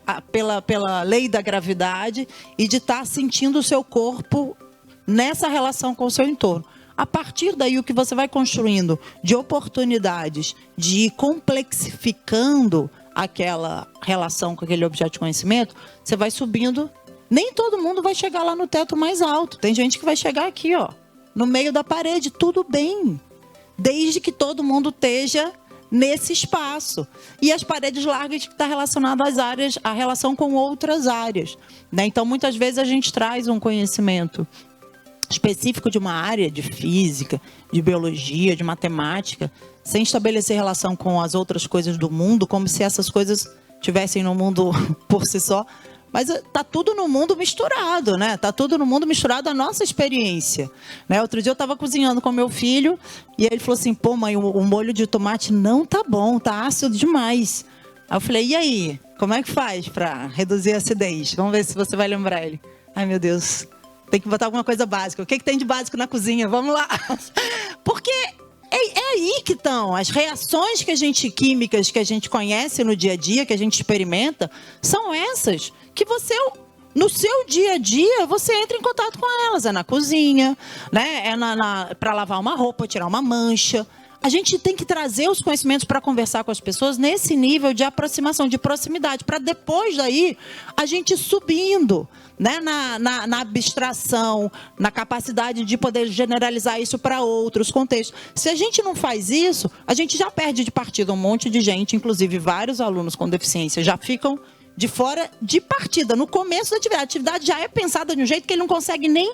pela lei da gravidade, e de estar sentindo o seu corpo nessa relação com o seu entorno. A partir daí, o que você vai construindo de oportunidades, de ir complexificando aquela relação com aquele objeto de conhecimento, você vai subindo. Nem todo mundo vai chegar lá no teto mais alto. Tem gente que vai chegar aqui, ó, no meio da parede. Tudo bem, desde que todo mundo esteja nesse espaço. E as paredes largas que está relacionado às áreas, a relação com outras áreas, né? Então, muitas vezes a gente traz um conhecimento específico de uma área de física, de biologia, de matemática, sem estabelecer relação com as outras coisas do mundo, como se essas coisas tivessem no mundo por si só. Mas tá tudo no mundo misturado, né? Tá tudo no mundo misturado à nossa experiência, né? Outro dia eu estava cozinhando com meu filho e ele falou assim: pô, mãe, o molho de tomate não tá bom, tá ácido demais. Aí eu falei: e aí, como é que faz para reduzir a acidez? Vamos ver se você vai lembrar. Ele: ai, meu Deus, tem que botar alguma coisa básica. O que tem de básico na cozinha? Vamos lá. Porque é aí que estão as reações químicas que a gente conhece no dia a dia, que a gente experimenta, são essas que você, no seu dia a dia, você entra em contato com elas. É na cozinha, né? É para lavar uma roupa, tirar uma mancha. A gente tem que trazer os conhecimentos para conversar com as pessoas nesse nível de aproximação, de proximidade, para depois daí a gente subindo, né, na abstração, na capacidade de poder generalizar isso para outros contextos. Se a gente não faz isso, a gente já perde de partida um monte de gente, inclusive vários alunos com deficiência já ficam de fora de partida. No começo da atividade, a atividade já é pensada de um jeito que ele não consegue nem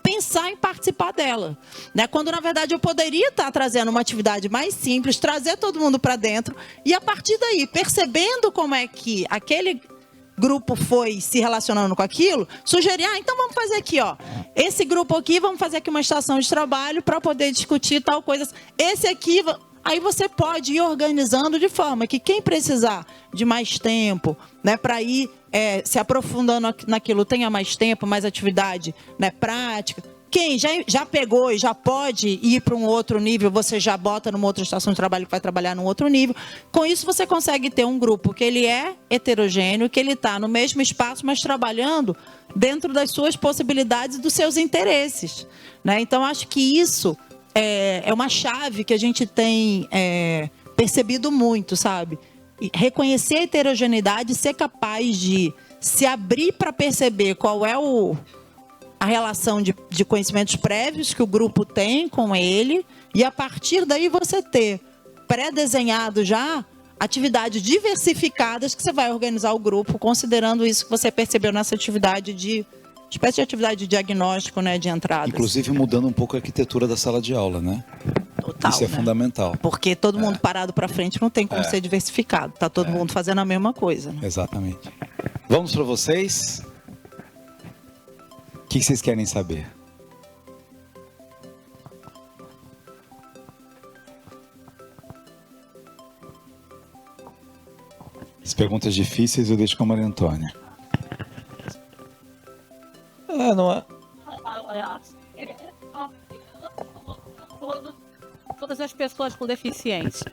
pensar em participar dela, né? Quando na verdade eu poderia estar trazendo uma atividade mais simples, trazer todo mundo para dentro e a partir daí, percebendo como é que aquele grupo foi se relacionando com aquilo, sugerir: então vamos fazer aqui, ó, esse grupo aqui, vamos fazer aqui uma estação de trabalho para poder discutir tal coisa. Esse aqui, aí você pode ir organizando de forma que quem precisar de mais tempo, né, para ir se aprofundando naquilo, tenha mais tempo, mais atividade, né, prática. Quem já pegou e já pode ir para um outro nível, você já bota numa outra estação de trabalho que vai trabalhar num outro nível. Com isso, você consegue ter um grupo que ele é heterogêneo, que ele está no mesmo espaço, mas trabalhando dentro das suas possibilidades e dos seus interesses, né? Então, acho que isso é uma chave que a gente tem percebido muito, sabe? E reconhecer a heterogeneidade, ser capaz de se abrir para perceber qual é a relação de conhecimentos prévios que o grupo tem com ele, e a partir daí você ter pré-desenhado já atividades diversificadas que você vai organizar o grupo, considerando isso que você percebeu nessa atividade de espécie de atividade de diagnóstico, né, de entrada. Inclusive mudando um pouco a arquitetura da sala de aula, né? Total, Isso é né? fundamental. Porque todo mundo parado para frente não tem como ser diversificado. Tá todo mundo fazendo a mesma coisa. Né? Exatamente. Vamos para vocês? O que vocês querem saber? As perguntas difíceis eu deixo com a Maria Antônia. Não é? Todas as pessoas com deficiência.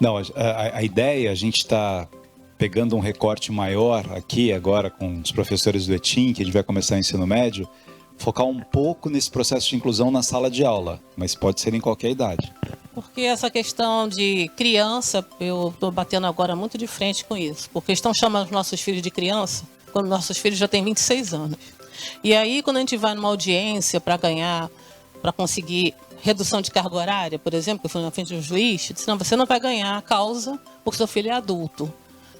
Não, a ideia, a gente está pegando um recorte maior aqui agora com os professores do ETIM, que a gente vai começar o ensino médio, focar um pouco nesse processo de inclusão na sala de aula, mas pode ser em qualquer idade. Porque essa questão de criança, eu estou batendo agora muito de frente com isso. Porque estão chamando os nossos filhos de criança, quando nossos filhos já têm 26 anos. E aí, quando a gente vai numa audiência para ganhar, para conseguir redução de carga horária, por exemplo, que eu fui na frente do juiz, disse, não, você não vai ganhar a causa porque seu filho é adulto.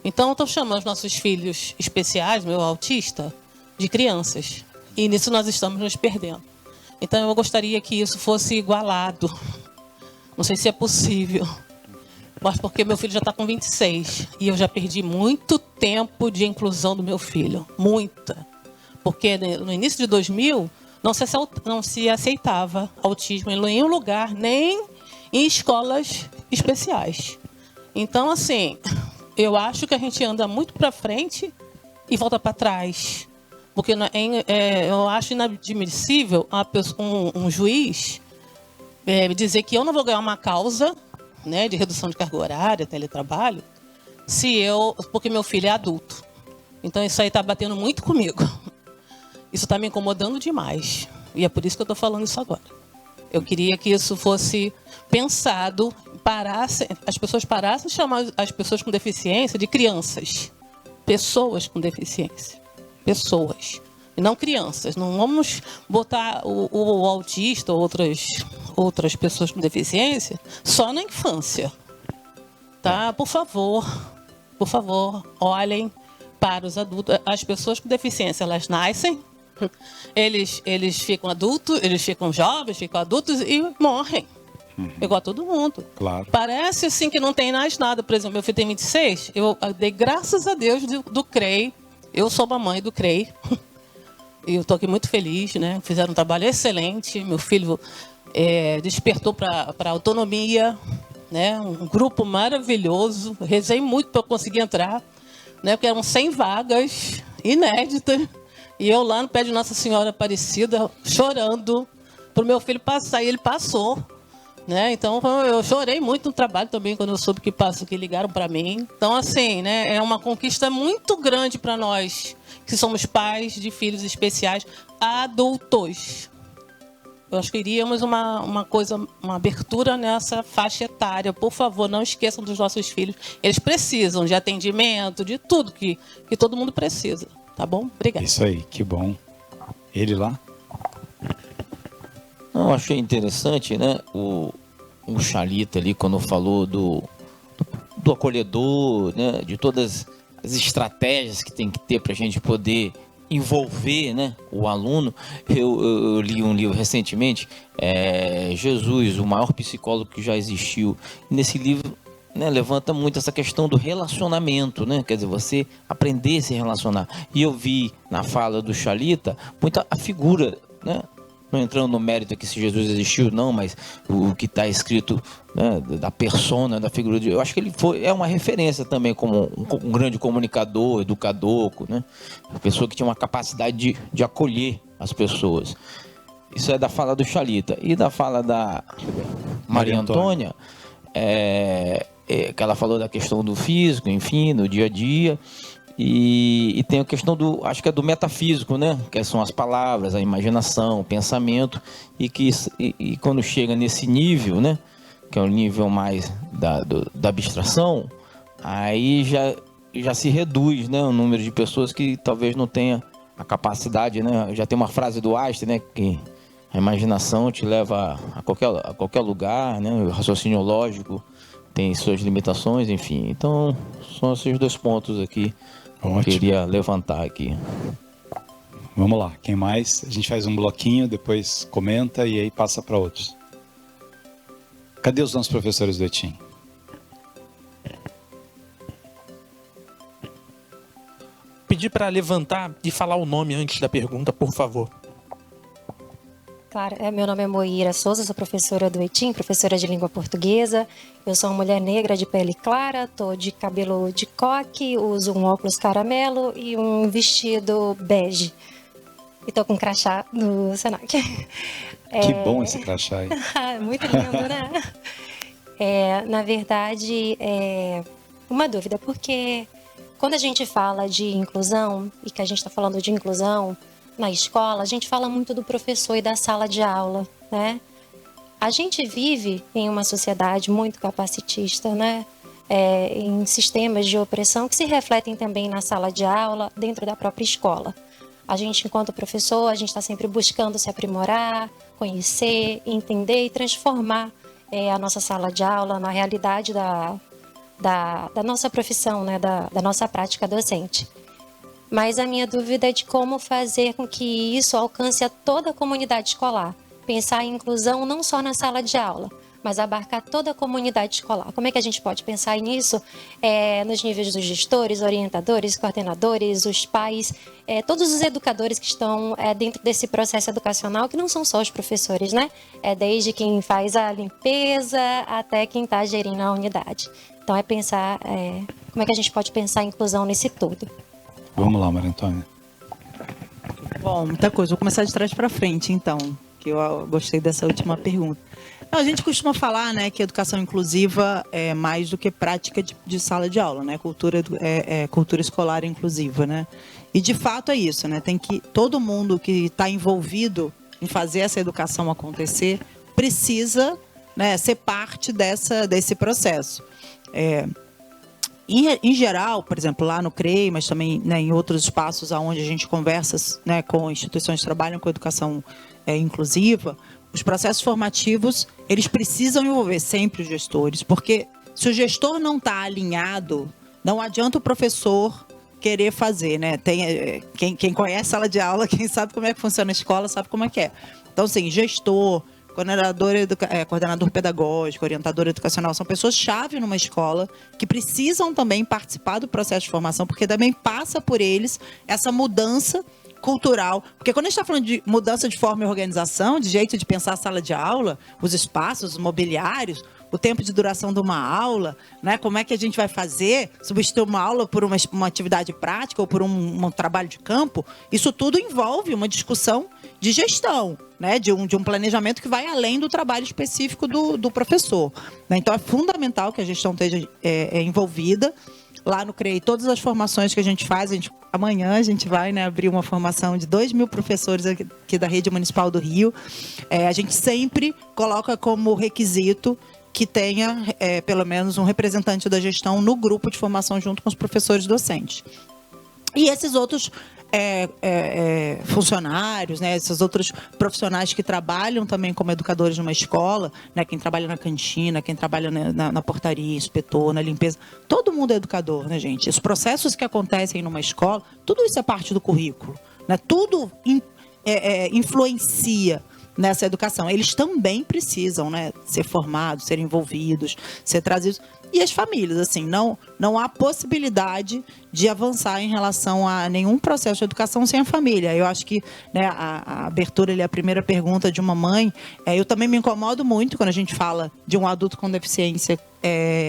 Então, estão chamando os nossos filhos especiais, meu autista, de crianças. E nisso nós estamos nos perdendo. Então, eu gostaria que isso fosse igualado. Não sei se é possível, mas porque meu filho já está com 26 e eu já perdi muito tempo de inclusão do meu filho, muita. Porque no início de 2000 não se aceitava autismo em nenhum lugar, nem em escolas especiais. Então, assim, eu acho que a gente anda muito para frente e volta para trás. Porque eu acho inadmissível um juiz dizer que eu não vou ganhar uma causa, né, de redução de carga horária, teletrabalho, porque meu filho é adulto. Então isso aí está batendo muito comigo. Isso está me incomodando demais. E é por isso que eu estou falando isso agora. Eu queria que isso fosse pensado, as pessoas parassem de chamar as pessoas com deficiência de crianças. Pessoas com deficiência. Pessoas. E não crianças. Não vamos botar o autista ou outras pessoas com deficiência só na infância. Tá? Por favor, olhem para os adultos. As pessoas com deficiência, elas nascem, eles ficam adultos, eles ficam jovens, ficam adultos e morrem. Igual a todo mundo. Claro. Parece assim que não tem mais nada. Por exemplo, meu filho tem 26, eu dei graças a Deus do CREI. Eu sou mamãe do CREI. E eu estou aqui muito feliz, né? Fizeram um trabalho excelente. Meu filho despertou para a autonomia, né? Um grupo maravilhoso. Rezei muito para eu conseguir entrar, né? Porque eram 100 vagas inéditas. E eu lá no pé de Nossa Senhora Aparecida, chorando para o meu filho passar. E ele passou, né? Então eu chorei muito no trabalho também quando eu soube que ligaram para mim. Então, assim, né? É uma conquista muito grande para nós que somos pais de filhos especiais adultos. Eu acho que iríamos uma abertura nessa faixa etária. Por favor, não esqueçam dos nossos filhos. Eles precisam de atendimento, de tudo que todo mundo precisa. Tá bom? Obrigada. Isso aí, que bom. Ele lá? Não, achei interessante, né? O Chalita ali, quando falou do acolhedor, né? De todas as estratégias que tem que ter para a gente poder envolver, né, o aluno. Eu li um livro recentemente, Jesus, o maior psicólogo que já existiu. Nesse livro, né, levanta muito essa questão do relacionamento, né? Quer dizer, você aprender a se relacionar. E eu vi na fala do Chalita muita a figura, né? Não entrando no mérito aqui se Jesus existiu, não, mas o que está escrito, né, da persona, da figura de... Eu acho que ele é uma referência também como um grande comunicador, educador, né? Uma pessoa que tinha uma capacidade de acolher as pessoas. Isso é da fala do Chalita. E da fala da Maria Antônia, que ela falou da questão do físico, enfim, no dia a dia. E tem a questão acho que é do metafísico, né? Que são as palavras, a imaginação, o pensamento, e quando chega nesse nível, né? Que é o nível mais da abstração, aí já se reduz, né? O número de pessoas que talvez não tenha a capacidade, né? Já tem uma frase do Einstein, né? Que a imaginação te leva a qualquer lugar, né? O raciocínio lógico tem suas limitações, enfim. Então, são esses 2 pontos aqui que eu Ótimo. queria levantar aqui. Vamos lá, quem mais? A gente faz um bloquinho, depois comenta e aí passa para outros. Cadê os nossos professores do ETIM? Pedir para levantar e falar o nome antes da pergunta, por favor. Claro, meu nome é Moira Souza, sou professora do ETIM, professora de língua portuguesa. Eu sou uma mulher negra de pele clara, tô de cabelo de coque, uso um óculos caramelo e um vestido bege. E tô com um crachá do Senac. Que bom esse crachá aí. Muito lindo, né? Na verdade, uma dúvida, porque quando a gente fala de inclusão, e que a gente está falando de inclusão na escola, a gente fala muito do professor e da sala de aula, né? A gente vive em uma sociedade muito capacitista, né? Em sistemas de opressão que se refletem também na sala de aula, dentro da própria escola. A gente, enquanto professor, a gente está sempre buscando se aprimorar, conhecer, entender e transformar a nossa sala de aula na realidade da nossa profissão, né? Da nossa prática docente. Mas a minha dúvida é de como fazer com que isso alcance a toda a comunidade escolar. Pensar em inclusão não só na sala de aula, mas abarcar toda a comunidade escolar. Como é que a gente pode pensar nisso nos níveis dos gestores, orientadores, coordenadores, os pais, todos os educadores que estão dentro desse processo educacional, que não são só os professores, né? Desde quem faz a limpeza até quem está gerindo a unidade. Então é pensar como é que a gente pode pensar a inclusão nesse todo. Vamos lá, Maria Antônia. Bom, muita coisa. Vou começar de trás para frente, então, que eu gostei dessa última pergunta. A gente costuma falar, né, que educação inclusiva é mais do que prática de sala de aula, né? Cultura escolar inclusiva, né? E de fato é isso, né? Tem que todo mundo que está envolvido em fazer essa educação acontecer precisa, né, ser parte desse processo. Em geral, por exemplo, lá no CREI, mas também, né, em outros espaços onde a gente conversa, né, com instituições que trabalham com educação inclusiva, os processos formativos, eles precisam envolver sempre os gestores, porque se o gestor não está alinhado, não adianta o professor querer fazer, né? Quem conhece sala de aula, quem sabe como é que funciona a escola, sabe como é que é. Então, assim, gestor, coordenador pedagógico, orientador educacional, são pessoas-chave numa escola que precisam também participar do processo de formação, porque também passa por eles essa mudança cultural. Porque quando a gente está falando de mudança de forma e organização, de jeito de pensar a sala de aula, os espaços, os mobiliários, o tempo de duração de uma aula, né? Como é que a gente vai fazer, substituir uma aula por uma atividade prática ou por um trabalho de campo, isso tudo envolve uma discussão de gestão, né? De um planejamento que vai além do trabalho específico do professor, né? Então, é fundamental que a gestão esteja envolvida. Lá no CREI, todas as formações que a gente faz, amanhã a gente vai, né, abrir uma formação de 2.000 professores aqui da Rede Municipal do Rio. A gente sempre coloca como requisito que tenha pelo menos um representante da gestão no grupo de formação junto com os professores docentes. E esses outros funcionários, né, esses outros profissionais que trabalham também como educadores numa escola, né, quem trabalha na cantina, quem trabalha na portaria, inspetor, na limpeza, todo mundo é educador, né, gente? Os processos que acontecem numa escola, tudo isso é parte do currículo, né? Tudo influencia nessa educação. Eles também precisam, né, ser formados, ser envolvidos, ser trazidos. E as famílias, assim, não há possibilidade de avançar em relação a nenhum processo de educação sem a família. Eu acho que, né, a abertura, a primeira pergunta de uma mãe, eu também me incomodo muito quando a gente fala de um adulto com deficiência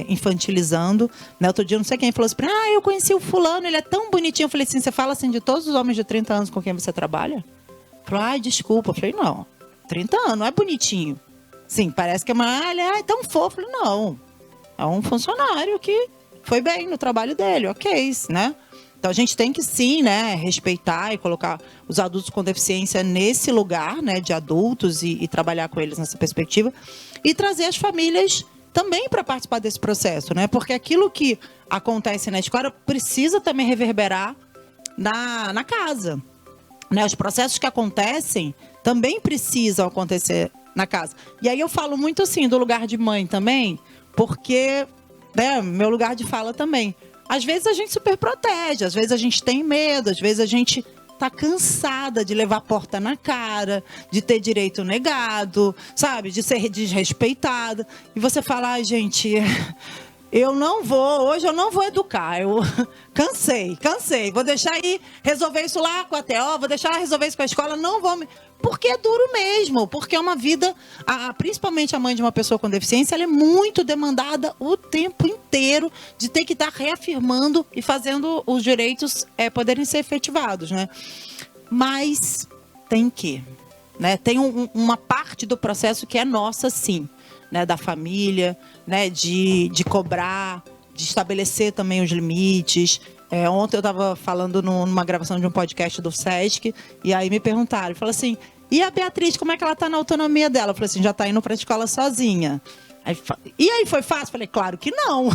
infantilizando. Né? Outro dia, não sei quem falou assim, eu conheci o fulano, ele é tão bonitinho. Eu falei assim, você fala assim de todos os homens de 30 anos com quem você trabalha? Falou, desculpa. Eu falei, não, 30 anos, não é bonitinho. Sim, parece que é é tão fofo. Eu falei, não. É um funcionário que foi bem no trabalho dele, ok, né? Então, a gente tem que, sim, né, respeitar e colocar os adultos com deficiência nesse lugar, né, de adultos e trabalhar com eles nessa perspectiva e trazer as famílias também para participar desse processo, né? Porque aquilo que acontece na escola precisa também reverberar na casa, né? Os processos que acontecem também precisam acontecer na casa. E aí eu falo muito assim do lugar de mãe também, porque, né, meu lugar de fala também. Às vezes a gente super protege, às vezes a gente tem medo, às vezes a gente tá cansada de levar porta na cara, de ter direito negado, sabe? De ser desrespeitada. E você fala, ai, gente, hoje eu não vou educar. Eu cansei. Vou deixar aí resolver isso lá com a TO, vou deixar resolver isso com a escola, não vou me... Porque é duro mesmo, porque é uma vida, principalmente a mãe de uma pessoa com deficiência, ela é muito demandada o tempo inteiro de ter que estar reafirmando e fazendo os direitos poderem ser efetivados, né? Mas tem que, né? Tem uma parte do processo que é nossa, sim, né? Da família, né? De cobrar, de estabelecer também os limites. Ontem eu estava falando numa gravação de um podcast do Sesc, e aí me perguntaram, falaram assim, e a Beatriz, como é que ela está na autonomia dela? Eu falei assim, já está indo para a escola sozinha. E aí, foi fácil? Falei, claro que não.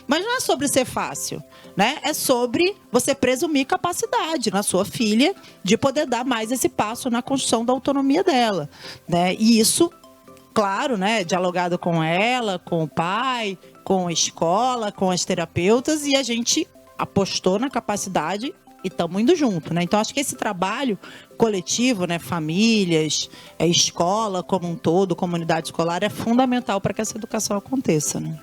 Mas não é sobre ser fácil, né? É sobre você presumir capacidade na sua filha de poder dar mais esse passo na construção da autonomia dela, né? E isso, claro, né? Dialogado com ela, com o pai, com a escola, com as terapeutas, e a gente apostou na capacidade e estamos indo junto, né? Então, acho que esse trabalho coletivo, né, famílias, escola como um todo, comunidade escolar, é fundamental para que essa educação aconteça, né?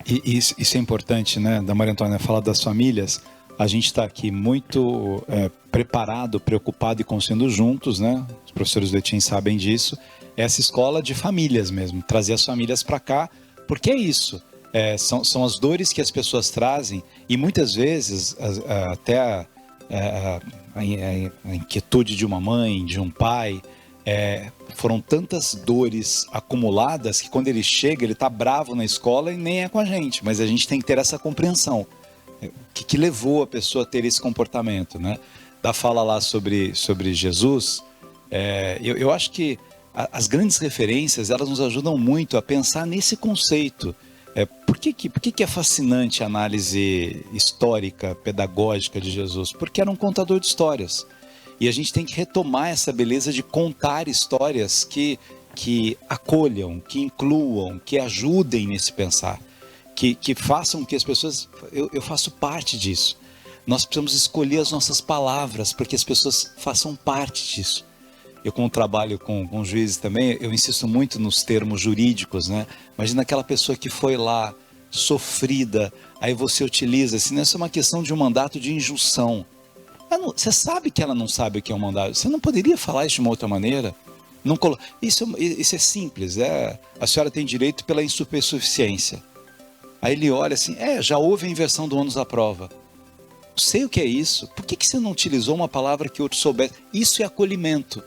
Isso é importante, né, da Maria Antônia, falar das famílias. A gente está aqui muito preparado, preocupado e construindo juntos, né? Os professores do ETIM sabem disso. Essa escola de famílias mesmo, trazer as famílias para cá, porque é isso. São as dores que as pessoas trazem e muitas vezes até a inquietude de uma mãe, de um pai, foram tantas dores acumuladas que quando ele chega, ele está bravo na escola e nem é com a gente, mas a gente tem que ter essa compreensão. O que levou a pessoa a ter esse comportamento, né? Da fala lá sobre Jesus, eu acho que as grandes referências, elas nos ajudam muito a pensar nesse conceito. Por que é fascinante a análise histórica, pedagógica de Jesus? Porque era um contador de histórias. E a gente tem que retomar essa beleza de contar histórias que acolham, que incluam, que ajudem nesse pensar. Que façam que as pessoas... Eu faço parte disso. Nós precisamos escolher as nossas palavras para que as pessoas façam parte disso. Eu, como trabalho com juízes também, eu insisto muito nos termos jurídicos, né? Imagina aquela pessoa que foi lá, sofrida, aí você utiliza, assim, isso é uma questão de um mandato de injunção. Você sabe que ela não sabe o que é um mandato, você não poderia falar isso de uma outra maneira? Isso é simples, a senhora tem direito pela insuficiência. Aí ele olha assim, já houve a inversão do ônus da prova. Sei o que é isso, por que você não utilizou uma palavra que outro soubesse? Isso é acolhimento.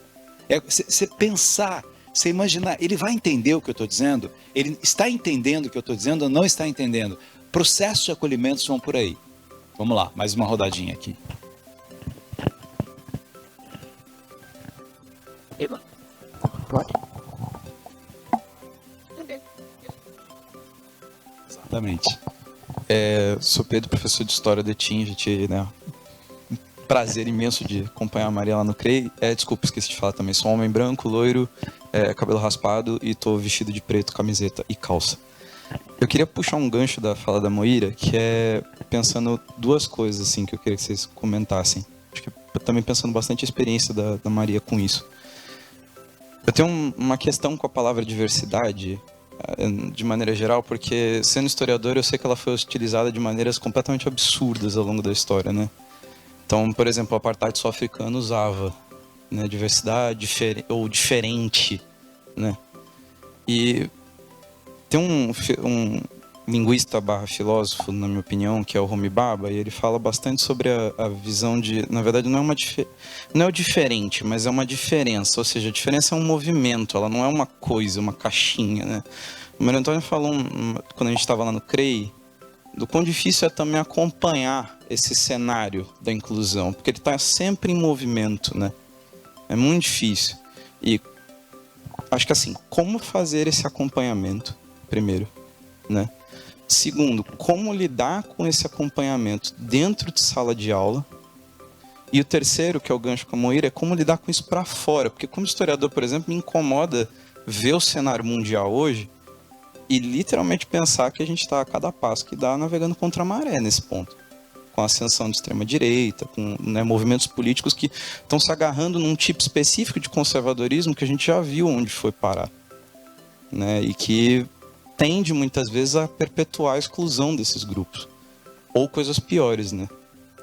Você pensar, você imaginar, ele vai entender o que eu estou dizendo? Ele está entendendo o que eu estou dizendo ou não está entendendo? Processos de acolhimento vão por aí. Vamos lá, mais uma rodadinha aqui. Pode? Exatamente. Sou Pedro, professor de História do ETIM, já tive, né, prazer imenso de acompanhar a Maria lá no CREI. Desculpa, esqueci de falar também. Sou um homem branco, loiro, cabelo raspado e tô vestido de preto, camiseta e calça. Eu queria puxar um gancho da fala da Moira, que é pensando duas coisas assim que eu queria que vocês comentassem. Acho que também pensando bastante a experiência da Maria com isso. Eu tenho uma questão com a palavra diversidade, de maneira geral, porque sendo historiador eu sei que ela foi utilizada de maneiras completamente absurdas ao longo da história, né? Então, por exemplo, o apartheid sul-africano usava, né, diversidade ou diferente, né? E tem um linguista / filósofo, na minha opinião, que é o Homi Bhabha, e ele fala bastante sobre a visão de, na verdade, não é o diferente, mas é uma diferença, ou seja, a diferença é um movimento, ela não é uma coisa, uma caixinha, né? O Mário Antônio falou, quando a gente estava lá no CREI, do quão difícil é também acompanhar esse cenário da inclusão, porque ele está sempre em movimento, né? É muito difícil. E acho que assim, como fazer esse acompanhamento, primeiro, né? Segundo, como lidar com esse acompanhamento dentro de sala de aula E o terceiro, que é o gancho com a Moira, é como lidar com isso para fora. Porque como historiador, por exemplo, me incomoda ver o cenário mundial hoje e literalmente pensar que a gente está a cada passo que dá navegando contra a maré nesse ponto. Com a ascensão de extrema-direita, com movimentos políticos que estão se agarrando num tipo específico de conservadorismo que a gente já viu onde foi parar. Né? E que tende muitas vezes a perpetuar a exclusão desses grupos. Ou coisas piores, né?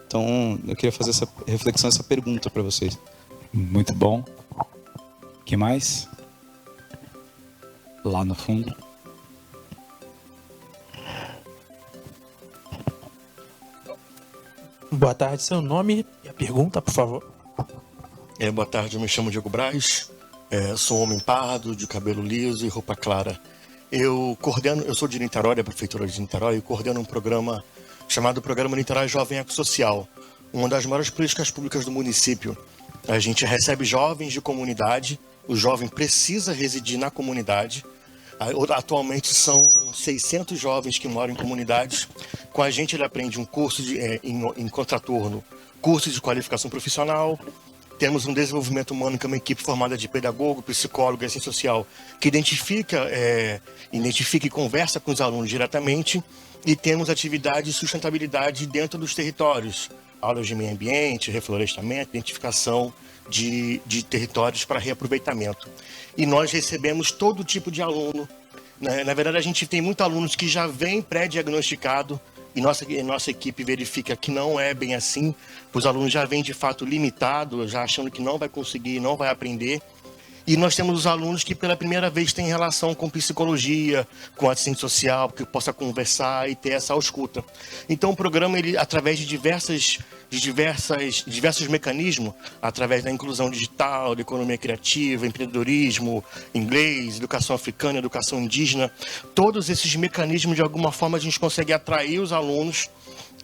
Então, eu queria fazer essa reflexão, essa pergunta para vocês. Muito bom. O que mais? Lá no fundo. Boa tarde, seu nome e a pergunta, por favor. Boa tarde, eu me chamo Diego Braz, sou um homem pardo, de cabelo liso e roupa clara. Eu sou de Niterói, da Prefeitura de Niterói, e coordeno um programa chamado Programa Niterói Jovem Ecossocial, uma das maiores políticas públicas do município. A gente recebe jovens de comunidade, o jovem precisa residir na comunidade. Atualmente são 600 jovens que moram em comunidades. Com a gente ele aprende um curso em contraturno, curso de qualificação profissional. Temos um desenvolvimento humano que é uma equipe formada de pedagogo, psicólogo e assistente social que identifica e conversa com os alunos diretamente. E temos atividade de sustentabilidade dentro dos territórios. Aulas de meio ambiente, reflorestamento, identificação de territórios para reaproveitamento. E nós recebemos todo tipo de aluno. Na verdade, a gente tem muitos alunos que já vêm pré-diagnosticado e nossa equipe verifica que não é bem assim. Os alunos já vêm de fato limitados, já achando que não vai conseguir, não vai aprender. E nós temos os alunos que pela primeira vez têm relação com psicologia, com assistente social, que possa conversar e ter essa escuta. Então o programa, ele, através de diversos mecanismos, através da inclusão digital, da economia criativa, empreendedorismo, inglês, educação africana, educação indígena, todos esses mecanismos, de alguma forma, a gente consegue atrair os alunos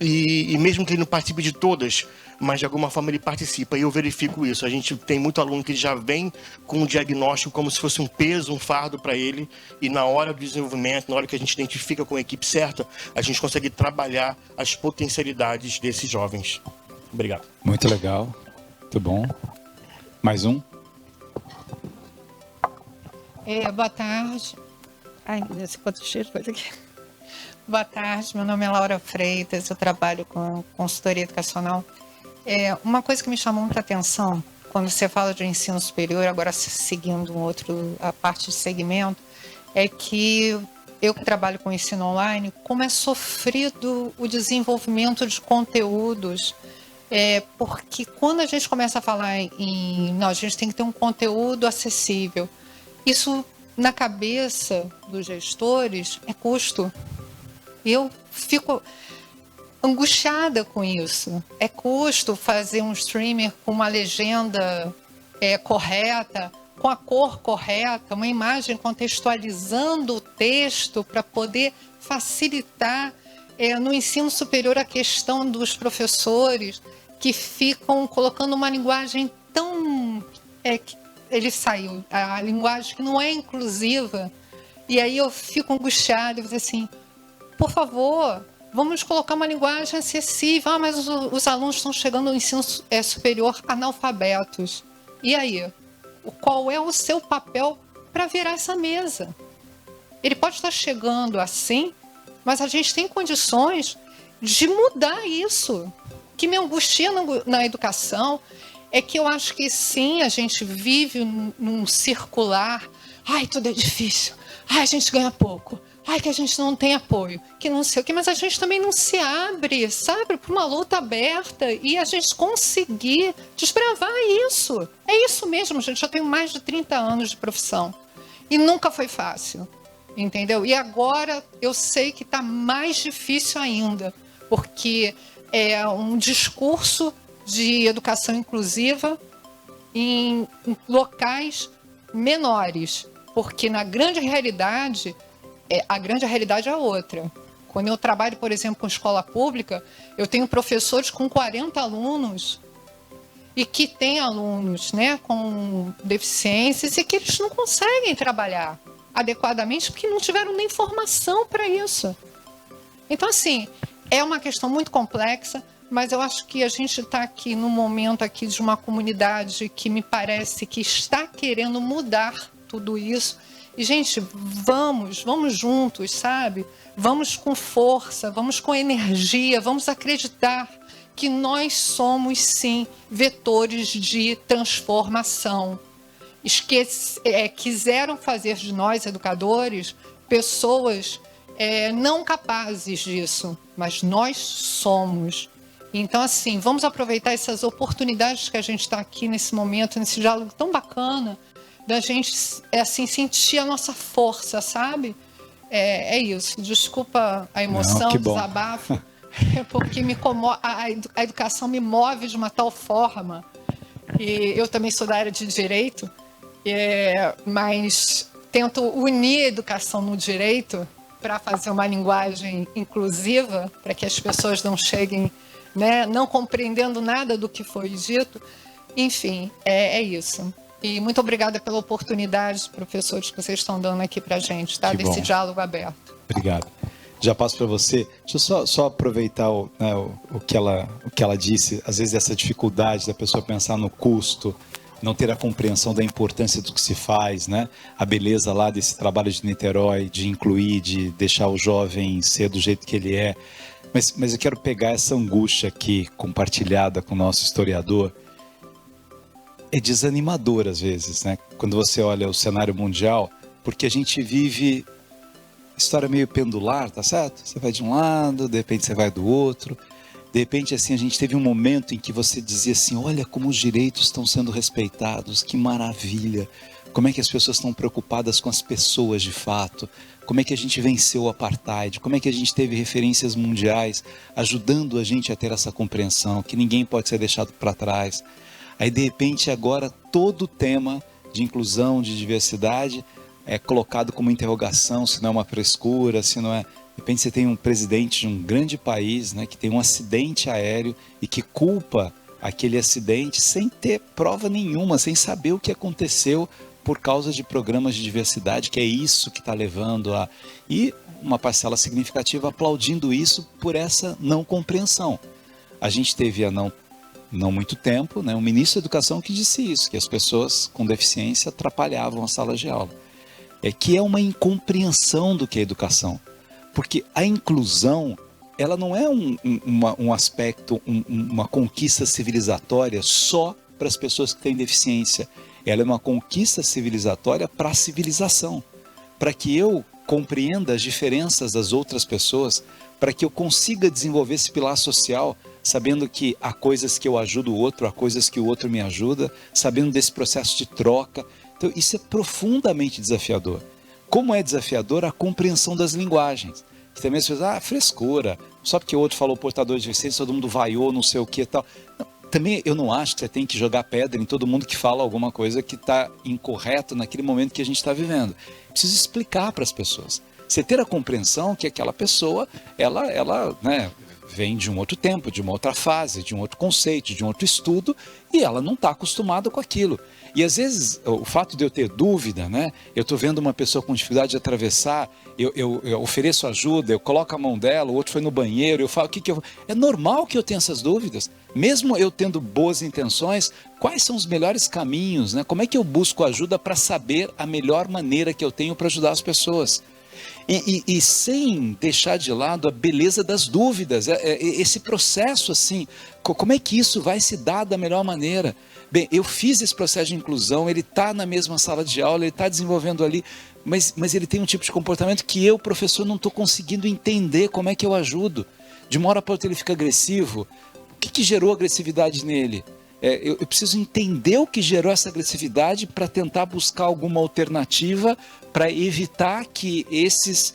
e mesmo que ele não participe de todas, mas de alguma forma ele participa, e eu verifico isso. A gente tem muito aluno que já vem com um diagnóstico como se fosse um peso, um fardo para ele, e na hora do desenvolvimento, na hora que a gente identifica com a equipe certa, a gente consegue trabalhar as potencialidades desses jovens. Obrigado. Muito legal, muito bom. Mais um? Boa tarde. Ai, meu Deus, quanto cheiro foi aqui. Boa tarde, meu nome é Laura Freitas, eu trabalho com consultoria educacional. Uma coisa que me chamou muita atenção, quando você fala de ensino superior, agora seguindo a parte de segmento, é que eu que trabalho com ensino online, como é sofrido o desenvolvimento de conteúdos, porque quando a gente começa a falar a gente tem que ter um conteúdo acessível, isso na cabeça dos gestores é custo. Eu fico angustiada com isso. É custo fazer um streamer com uma legenda correta, com a cor correta, uma imagem contextualizando o texto para poder facilitar no ensino superior a questão dos professores que ficam colocando uma linguagem tão... a linguagem que não é inclusiva. E aí eu fico angustiada e digo assim, por favor, vamos colocar uma linguagem acessível. Mas os alunos estão chegando ao ensino superior analfabetos. E aí? Qual é o seu papel para virar essa mesa? Ele pode estar chegando assim, mas a gente tem condições de mudar isso. O que me angustia na educação é que eu acho que sim, a gente vive num circular. Ai, tudo é difícil. Ai, a gente ganha pouco. Ai, que a gente não tem apoio, que não sei o que, mas a gente também não se abre, sabe, para uma luta aberta e a gente conseguir desbravar isso. É isso mesmo, gente, eu tenho mais de 30 anos de profissão e nunca foi fácil, entendeu? E agora eu sei que está mais difícil ainda, porque é um discurso de educação inclusiva em locais menores, porque na grande realidade... a grande realidade é outra. Quando eu trabalho, por exemplo, com escola pública, eu tenho professores com 40 alunos e que têm alunos, com deficiências e que eles não conseguem trabalhar adequadamente porque não tiveram nem formação para isso. Então, assim, é uma questão muito complexa, mas eu acho que a gente está aqui num momento aqui de uma comunidade que me parece que está querendo mudar tudo isso. E, gente, vamos juntos, sabe? Vamos com força, vamos com energia, vamos acreditar que nós somos, sim, vetores de transformação. Quiseram fazer de nós, educadores, pessoas não capazes disso, mas nós somos. Então, assim, vamos aproveitar essas oportunidades que a gente está aqui nesse momento, nesse diálogo tão bacana, da gente, assim, sentir a nossa força, sabe? É isso. Desculpa a emoção, o desabafo, porque a educação me move de uma tal forma. E eu também sou da área de direito, mas tento unir a educação no direito para fazer uma linguagem inclusiva, para que as pessoas não cheguem, né, não compreendendo nada do que foi dito. Enfim, é isso. E muito obrigada pela oportunidade, professores, que vocês estão dando aqui para a gente, tá? Desse diálogo aberto. Obrigado. Já passo para você. Deixa eu só aproveitar o que ela disse. Às vezes essa dificuldade da pessoa pensar no custo, não ter a compreensão da importância do que se faz, né? A beleza lá desse trabalho de Niterói, de incluir, de deixar o jovem ser do jeito que ele é. Mas eu quero pegar essa angústia aqui, compartilhada com o nosso historiador. É desanimador às vezes, né? Quando você olha o cenário mundial, porque a gente vive história meio pendular, tá certo? Você vai de um lado, de repente você vai do outro. De repente, assim, a gente teve um momento em que você dizia assim, olha como os direitos estão sendo respeitados, que maravilha. Como é que as pessoas estão preocupadas com as pessoas de fato. Como é que a gente venceu o apartheid. Como é que a gente teve referências mundiais ajudando a gente a ter essa compreensão, que ninguém pode ser deixado para trás. Aí, de repente, agora todo o tema de inclusão, de diversidade é colocado como interrogação, se não é uma frescura, se não é... De repente você tem um presidente de um grande país, né, que tem um acidente aéreo e que culpa aquele acidente sem ter prova nenhuma, sem saber o que aconteceu por causa de programas de diversidade, que é isso que está levando a... E uma parcela significativa aplaudindo isso por essa não compreensão. A gente teve há não muito tempo, né, um ministro da Educação que disse isso, que as pessoas com deficiência atrapalhavam as salas de aula. Que é uma incompreensão do que é educação. Porque a inclusão, ela não é um aspecto, uma conquista civilizatória só para as pessoas que têm deficiência. Ela é uma conquista civilizatória para a civilização. Para que eu compreenda as diferenças das outras pessoas, para que eu consiga desenvolver esse pilar social, sabendo que há coisas que eu ajudo o outro, há coisas que o outro me ajuda, sabendo desse processo de troca. Então, isso é profundamente desafiador. Como é desafiador a compreensão das linguagens. Que também as pessoas, frescura, só porque o outro falou portador de deficiência, todo mundo vaiou, não sei o que e tal. Não, também eu não acho que você tem que jogar pedra em todo mundo que fala alguma coisa que está incorreto naquele momento que a gente está vivendo. Preciso explicar para as pessoas. Você ter a compreensão que aquela pessoa, ela né, vem de um outro tempo, de uma outra fase, de um outro conceito, de um outro estudo, e ela não está acostumada com aquilo. E às vezes o fato de eu ter dúvida, né? Eu estou vendo uma pessoa com dificuldade de atravessar, eu ofereço ajuda, eu coloco a mão dela, o outro foi no banheiro, eu falo, o que eu... É normal que eu tenha essas dúvidas. Mesmo eu tendo boas intenções, quais são os melhores caminhos, né? Como é que eu busco ajuda para saber a melhor maneira que eu tenho para ajudar as pessoas? E sem deixar de lado a beleza das dúvidas, esse processo assim, como é que isso vai se dar da melhor maneira? Bem, eu fiz esse processo de inclusão, ele está na mesma sala de aula, ele está desenvolvendo ali, mas ele tem um tipo de comportamento que eu, professor, não estou conseguindo entender como é que eu ajudo. De uma hora para outra ele fica agressivo. O que gerou agressividade nele? Eu preciso entender o que gerou essa agressividade para tentar buscar alguma alternativa para evitar que esses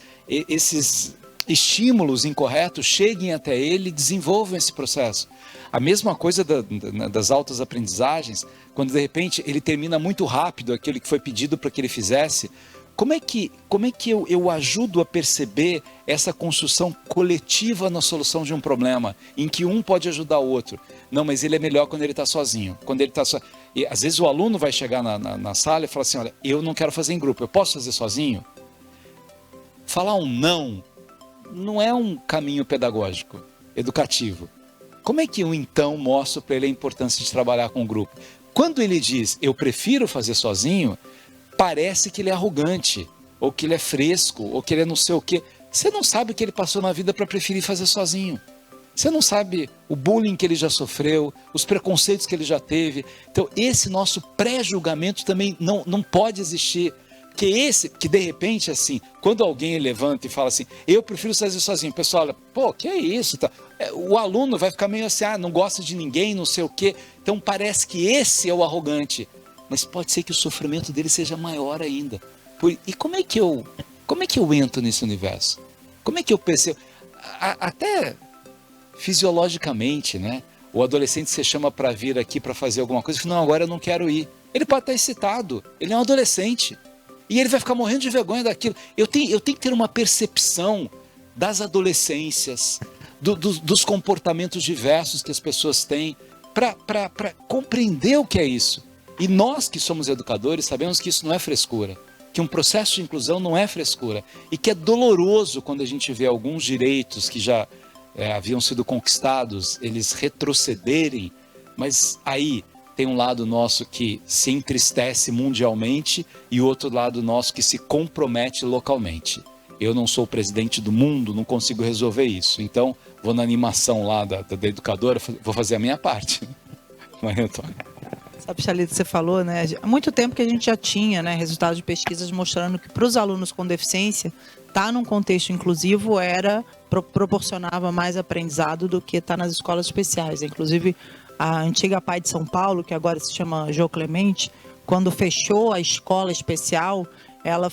estímulos incorretos cheguem até ele e desenvolvam esse processo. A mesma coisa das altas aprendizagens, quando de repente ele termina muito rápido aquilo que foi pedido para que ele fizesse, como é que eu ajudo a perceber essa construção coletiva na solução de um problema, em que um pode ajudar o outro? Não, mas ele é melhor quando ele está sozinho. Quando ele tá E às vezes o aluno vai chegar na sala e falar assim, olha, eu não quero fazer em grupo, eu posso fazer sozinho? Falar um não é um caminho pedagógico, educativo. como é que eu então mostro para ele a importância de trabalhar com o grupo? Quando ele diz, eu prefiro fazer sozinho, parece que ele é arrogante, ou que ele é fresco, ou que ele é não sei o quê. Você não sabe o que ele passou na vida para preferir fazer sozinho. Você não sabe o bullying que ele já sofreu, os preconceitos que ele já teve. Então, esse nosso pré-julgamento também não pode existir. Que de repente, assim, quando alguém levanta e fala assim, eu prefiro fazer sozinho, o pessoal olha, pô, que é isso? O aluno vai ficar meio assim, não gosta de ninguém, não sei o quê. Então, parece que esse é o arrogante. Mas pode ser que o sofrimento dele seja maior ainda. E como é que eu entro nesse universo? Como é que eu percebo? Até fisiologicamente, né? O adolescente se chama para vir aqui para fazer alguma coisa, e fala, não, agora eu não quero ir. Ele pode estar excitado, ele é um adolescente. E ele vai ficar morrendo de vergonha daquilo. Eu tenho que ter uma percepção das adolescências, dos comportamentos diversos que as pessoas têm, para compreender o que é isso. E nós que somos educadores sabemos que isso não é frescura, que um processo de inclusão não é frescura, e que é doloroso quando a gente vê alguns direitos que já haviam sido conquistados, eles retrocederem, mas aí tem um lado nosso que se entristece mundialmente e outro lado nosso que se compromete localmente. Eu não sou o presidente do mundo, não consigo resolver isso. Então, vou na animação lá da educadora, vou fazer a minha parte. Maria Antônia. Sabe, Chalita, você falou, né? Há muito tempo que a gente já tinha, né, resultados de pesquisas mostrando que para os alunos com deficiência, estar num contexto inclusivo proporcionava mais aprendizado do que estar nas escolas especiais. Inclusive, a antiga PAI de São Paulo, que agora se chama Jô Clemente, quando fechou a escola especial, ela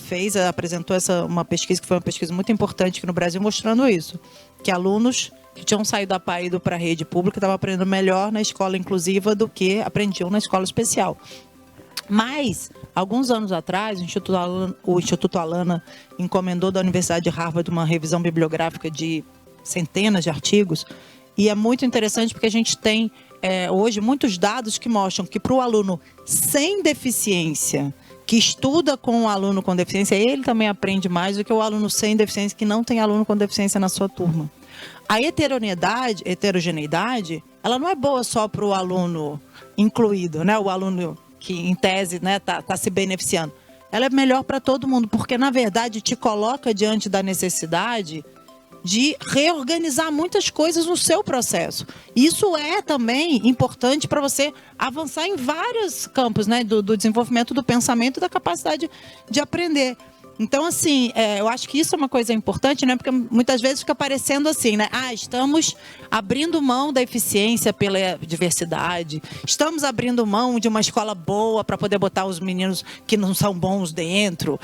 apresentou uma pesquisa, que foi uma pesquisa muito importante aqui no Brasil, mostrando isso, que alunos que tinham saído da PAI e ido para a rede pública estavam aprendendo melhor na escola inclusiva do que aprendiam na escola especial. Mas, alguns anos atrás, o Instituto Alana encomendou da Universidade de Harvard uma revisão bibliográfica de centenas de artigos, e é muito interessante porque a gente tem hoje muitos dados que mostram que para o aluno sem deficiência, que estuda com um aluno com deficiência, ele também aprende mais do que o aluno sem deficiência, que não tem aluno com deficiência na sua turma. A heterogeneidade, ela não é boa só para o aluno incluído, né? O aluno que, em tese, né, tá se beneficiando. Ela é melhor para todo mundo, porque, na verdade, te coloca diante da necessidade de reorganizar muitas coisas no seu processo. Isso é também importante para você avançar em vários campos, né, do desenvolvimento do pensamento e da capacidade de aprender. Então, assim, eu acho que isso é uma coisa importante, né? Porque muitas vezes fica parecendo assim, né? Estamos abrindo mão da eficiência pela diversidade, estamos abrindo mão de uma escola boa para poder botar os meninos que não são bons dentro.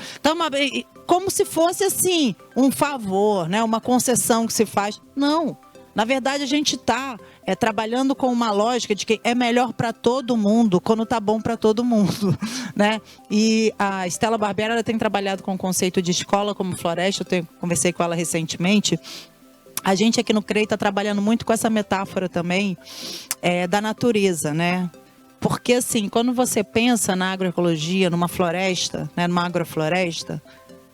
Como se fosse, assim, um favor, né? Uma concessão que se faz. Não. Na verdade, a gente está trabalhando com uma lógica de que é melhor para todo mundo quando está bom para todo mundo, né? E a Stella Barbera, ela tem trabalhado com o conceito de escola como floresta. Conversei com ela recentemente. A gente aqui no CREI está trabalhando muito com essa metáfora também da natureza, né? Porque, assim, quando você pensa na agroecologia, numa floresta, né, numa agrofloresta,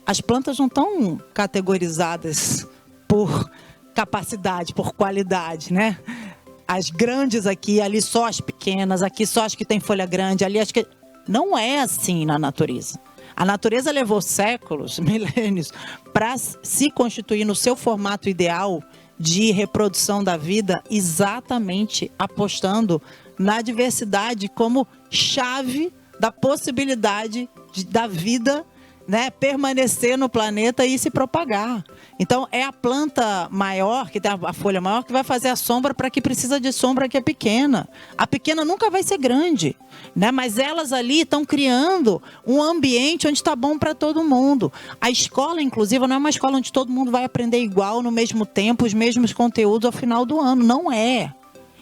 as plantas não estão categorizadas por capacidade, por qualidade, né? As grandes aqui, ali só as pequenas, aqui só as que têm folha grande, ali as que... Não é assim na natureza. A natureza levou séculos, milênios, para se constituir no seu formato ideal de reprodução da vida, exatamente apostando na diversidade como chave da possibilidade da vida, né, permanecer no planeta e se propagar. Então, é a planta maior, que tem a folha maior, que vai fazer a sombra para que precisa de sombra que é pequena. A pequena nunca vai ser grande, né? Mas elas ali estão criando um ambiente onde está bom para todo mundo. A escola, inclusive, não é uma escola onde todo mundo vai aprender igual, no mesmo tempo, os mesmos conteúdos ao final do ano. Não é.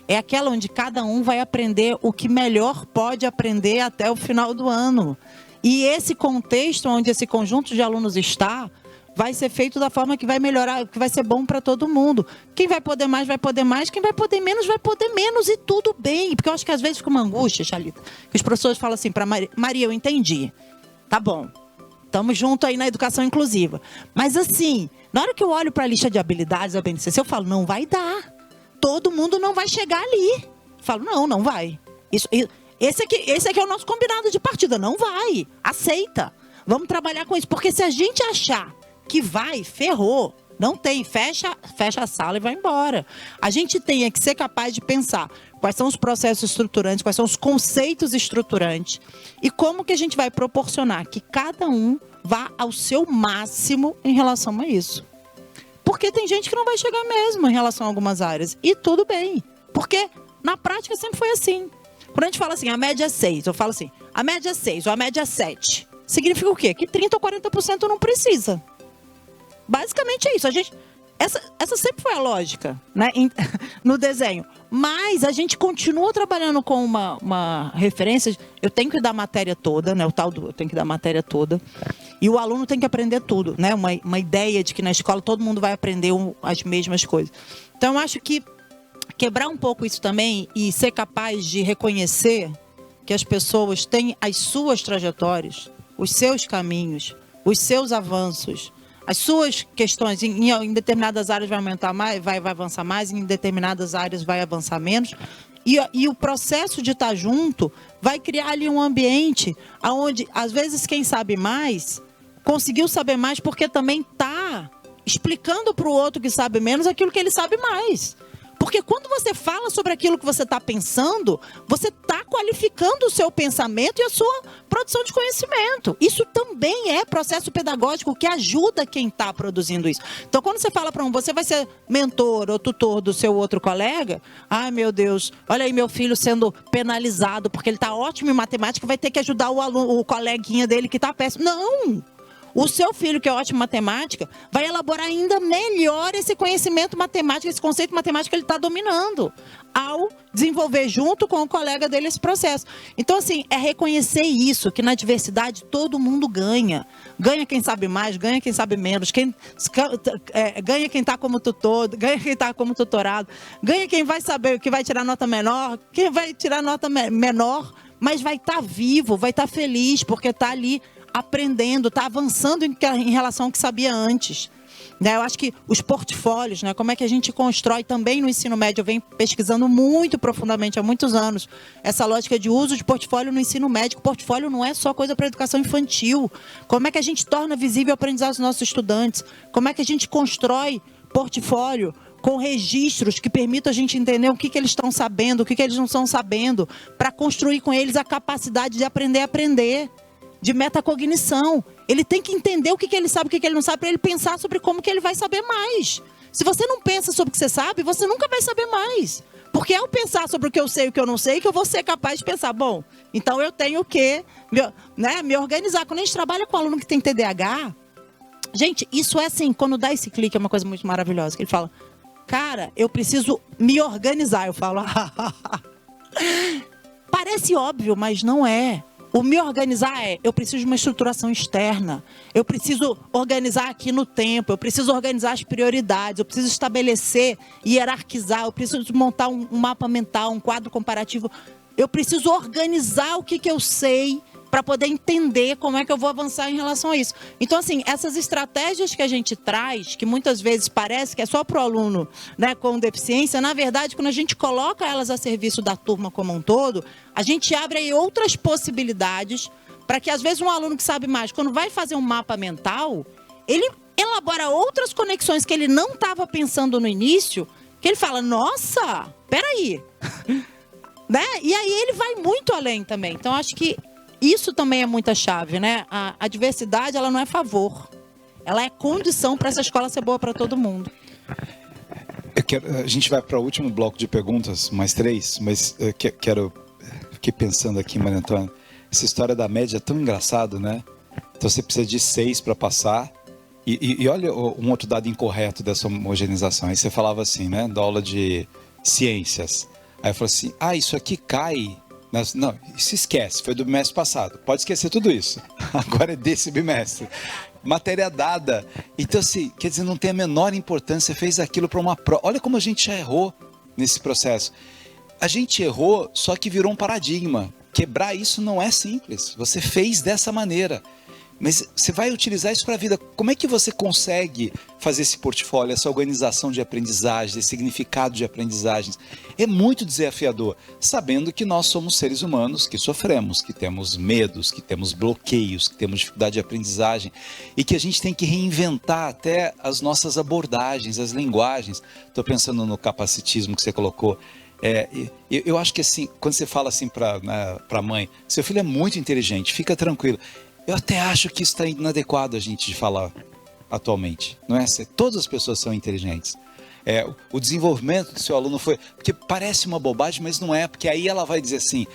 É aquela onde cada um vai aprender o que melhor pode aprender até o final do ano. E esse contexto onde esse conjunto de alunos está, vai ser feito da forma que vai melhorar, que vai ser bom para todo mundo. Quem vai poder mais, vai poder mais. Quem vai poder menos e tudo bem. Porque eu acho que às vezes fica uma angústia, Chalita, que os professores falam assim para Maria, eu entendi. Tá bom, estamos juntos aí na educação inclusiva. Mas assim, na hora que eu olho para a lista de habilidades da BNCC, eu falo, não vai dar. todo mundo não vai chegar ali. Eu falo, não vai. Esse aqui é o nosso combinado de partida. Não vai. Aceita. Vamos trabalhar com isso. Porque se a gente achar que vai, ferrou. Não tem. Fecha a sala e vai embora. A gente tem que ser capaz de pensar quais são os processos estruturantes, quais são os conceitos estruturantes e como que a gente vai proporcionar que cada um vá ao seu máximo em relação a isso. Porque tem gente que não vai chegar mesmo em relação a algumas áreas. E tudo bem. Porque na prática sempre foi assim. Quando a gente fala assim, a média é 6, eu falo assim, a média é 6 ou a média é 7. Significa o quê? Que 30% ou 40% não precisa. Basicamente é isso. Essa sempre foi a lógica, né? No desenho. Mas a gente continua trabalhando com uma referência. Eu tenho que dar a matéria toda, né? Eu tenho que dar a matéria toda. E o aluno tem que aprender tudo, né? Uma ideia de que na escola todo mundo vai aprender as mesmas coisas. Então, eu acho que quebrar um pouco isso também e ser capaz de reconhecer que as pessoas têm as suas trajetórias, os seus caminhos, os seus avanços, as suas questões. Em determinadas áreas vai aumentar mais, vai avançar mais, em determinadas áreas vai avançar menos. E o processo de estar junto vai criar ali um ambiente onde, às vezes, quem sabe mais, conseguiu saber mais porque também está explicando para o outro que sabe menos aquilo que ele sabe mais. Porque quando você fala sobre aquilo que você está pensando, você está qualificando o seu pensamento e a sua produção de conhecimento. Isso também é processo pedagógico que ajuda quem está produzindo isso. Então, quando você fala para você vai ser mentor ou tutor do seu outro colega, ai meu Deus, olha aí meu filho sendo penalizado porque ele está ótimo em matemática, vai ter que ajudar o coleguinha dele que está péssimo. Não! O seu filho, que é ótimo em matemática, vai elaborar ainda melhor esse conhecimento matemático, esse conceito matemático que ele está dominando, ao desenvolver junto com o colega dele esse processo. Então, assim, é reconhecer isso, que na diversidade todo mundo ganha. Ganha quem sabe mais, ganha quem sabe menos, ganha quem está como tutor, ganha quem está como tutorado, ganha quem vai saber que vai tirar nota menor, quem vai tirar nota menor, mas vai estar vivo, vai estar feliz, porque está ali aprendendo, está avançando em relação ao que sabia antes. Eu acho que os portfólios, né, como é que a gente constrói também no ensino médio, eu venho pesquisando muito profundamente há muitos anos, essa lógica de uso de portfólio no ensino médio. Portfólio não é só coisa para educação infantil. Como é que a gente torna visível o aprendizado dos nossos estudantes? Como é que a gente constrói portfólio com registros que permitam a gente entender o que eles estão sabendo, o que eles não estão sabendo, para construir com eles a capacidade de aprender a aprender, de metacognição. Ele tem que entender o que ele sabe, o que ele não sabe, para ele pensar sobre como que ele vai saber mais. Se você não pensa sobre o que você sabe, você nunca vai saber mais. Porque é ao pensar sobre o que eu sei e o que eu não sei que eu vou ser capaz de pensar, bom, então eu tenho que me organizar. Quando a gente trabalha com aluno que tem TDAH, gente, isso é assim, quando dá esse clique, é uma coisa muito maravilhosa, que ele fala, cara, eu preciso me organizar. Eu falo, parece óbvio, mas não é. O me organizar eu preciso de uma estruturação externa, eu preciso organizar aqui no tempo, eu preciso organizar as prioridades, eu preciso estabelecer, hierarquizar, eu preciso montar um mapa mental, um quadro comparativo, eu preciso organizar o que eu sei para poder entender como é que eu vou avançar em relação a isso. Então, assim, essas estratégias que a gente traz, que muitas vezes parece que é só para o aluno, né, com deficiência, na verdade, quando a gente coloca elas a serviço da turma como um todo, a gente abre aí outras possibilidades para que, às vezes, um aluno que sabe mais, quando vai fazer um mapa mental, ele elabora outras conexões que ele não estava pensando no início, que ele fala, nossa, peraí. Né? E aí ele vai muito além também. Então, acho que isso também é muita chave, né? A diversidade, ela não é favor. Ela é condição para essa escola ser boa para todo mundo. A gente vai para o último bloco de perguntas, mais 3, mas fiquei pensando aqui, Maria Antônia, essa história da média é tão engraçado, né? Então você precisa de 6 para passar. E olha um outro dado incorreto dessa homogeneização. Aí você falava assim, né? Da aula de ciências. Aí eu falei assim, isso aqui cai... Não, se esquece, foi do bimestre passado. Pode esquecer tudo isso. Agora é desse bimestre. Matéria dada. Então, assim, quer dizer, não tem a menor importância. Você fez aquilo para uma prova. Olha como a gente já errou nesse processo. A gente errou, só que virou um paradigma. Quebrar isso não é simples. Você fez dessa maneira. Mas você vai utilizar isso para a vida. Como é que você consegue fazer esse portfólio, essa organização de aprendizagem, esse significado de aprendizagens? É muito desafiador, sabendo que nós somos seres humanos que sofremos, que temos medos, que temos bloqueios, que temos dificuldade de aprendizagem e que a gente tem que reinventar até as nossas abordagens, as linguagens. Estou pensando no capacitismo que você colocou. Eu acho que assim, quando você fala assim para a mãe, seu filho é muito inteligente, fica tranquilo. Eu até acho que isso está inadequado a gente de falar atualmente, não é? Todas as pessoas são inteligentes. O desenvolvimento do seu aluno foi... Porque parece uma bobagem, mas não é, porque aí ela vai dizer assim,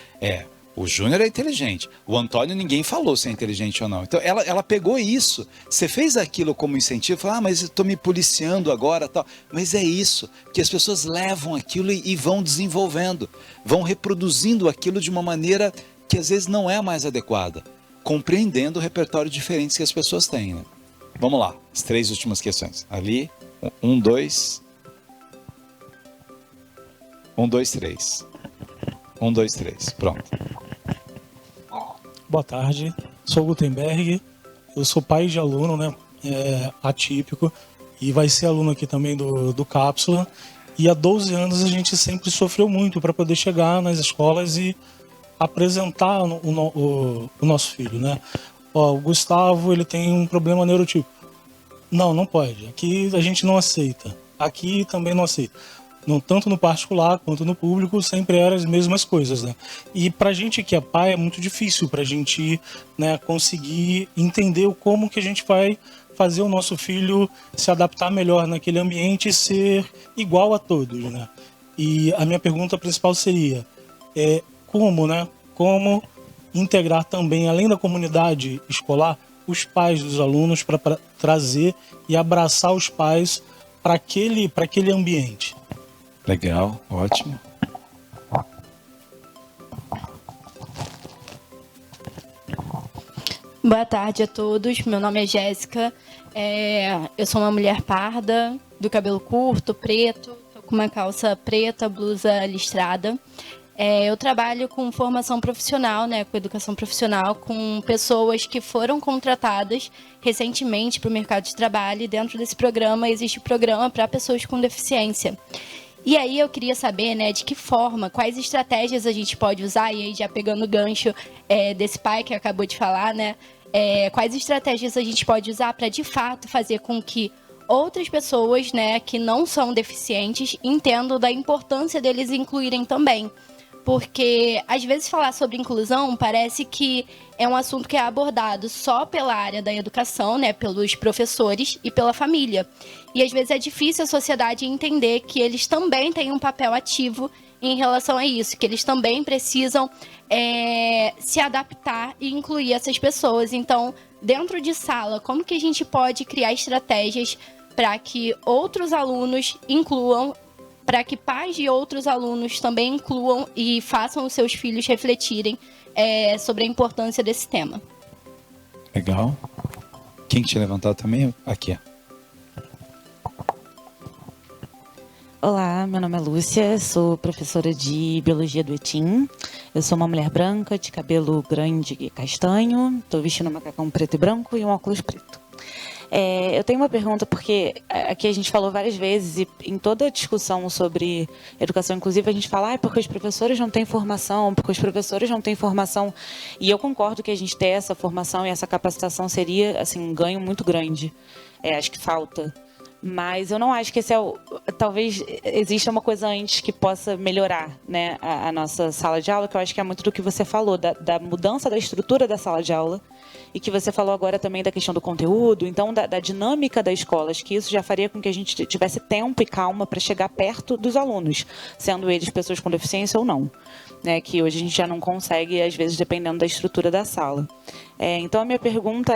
o Júnior é inteligente, o Antônio ninguém falou se é inteligente ou não. Então ela pegou isso, você fez aquilo como incentivo, falou, mas eu estou me policiando agora, tal. Mas é isso, que as pessoas levam aquilo e vão desenvolvendo, vão reproduzindo aquilo de uma maneira que às vezes não é a mais adequada, compreendendo o repertório diferente que as pessoas têm, né? Vamos lá, as 3 últimas questões. Ali, 1, 2... 1, 2, 3. 1, 2, 3. Pronto. Boa tarde, sou Gutenberg, eu sou pai de aluno, né, atípico, e vai ser aluno aqui também do Cápsula. E há 12 anos a gente sempre sofreu muito para poder chegar nas escolas e apresentar o nosso filho, né? O Gustavo, ele tem um problema neurotípico. Não pode. Aqui a gente não aceita. Aqui também não aceita. Tanto no particular quanto no público, sempre eram as mesmas coisas, né? E pra gente que é pai, é muito difícil pra gente, né, conseguir entender como que a gente vai fazer o nosso filho se adaptar melhor naquele ambiente e ser igual a todos, né? E a minha pergunta principal seria, como integrar também, além da comunidade escolar, os pais dos alunos para trazer e abraçar os pais para aquele ambiente. Legal, ótimo. Boa tarde a todos, meu nome é Jéssica, eu sou uma mulher parda, do cabelo curto, preto, tô com uma calça preta, blusa listrada. Eu trabalho com formação profissional, né, com educação profissional, com pessoas que foram contratadas recentemente para o mercado de trabalho, e dentro desse programa existe o programa para pessoas com deficiência. E aí eu queria saber, né, de que forma, quais estratégias a gente pode usar, e aí já pegando o gancho desse pai que acabou de falar, né, quais estratégias a gente pode usar para de fato fazer com que outras pessoas, né, que não são deficientes entendam da importância deles incluírem também. Porque, às vezes, falar sobre inclusão parece que é um assunto que é abordado só pela área da educação, né, pelos professores e pela família. E, às vezes, é difícil a sociedade entender que eles também têm um papel ativo em relação a isso, que eles também precisam se adaptar e incluir essas pessoas. Então, dentro de sala, como que a gente pode criar estratégias para que outros alunos incluam, para que pais de outros alunos também incluam e façam os seus filhos refletirem sobre a importância desse tema? Legal. Quem tinha levantado também? Aqui. Olá, meu nome é Lúcia, sou professora de Biologia do ETIM. Eu sou uma mulher branca, de cabelo grande e castanho. Estou vestindo um macacão preto e branco e um óculos preto. Eu tenho uma pergunta, porque aqui a gente falou várias vezes, e em toda a discussão sobre educação inclusiva, a gente fala, porque os professores não têm formação, porque os professores não têm formação. E eu concordo que a gente ter essa formação e essa capacitação seria, assim, um ganho muito grande. Acho que falta. Mas eu não acho que esse talvez exista uma coisa antes que possa melhorar, né, a nossa sala de aula, que eu acho que é muito do que você falou, da mudança da estrutura da sala de aula, e que você falou agora também da questão do conteúdo, então da dinâmica da escola. Acho que isso já faria com que a gente tivesse tempo e calma para chegar perto dos alunos, sendo eles pessoas com deficiência ou não, né, que hoje a gente já não consegue, às vezes, dependendo da estrutura da sala. Então a minha pergunta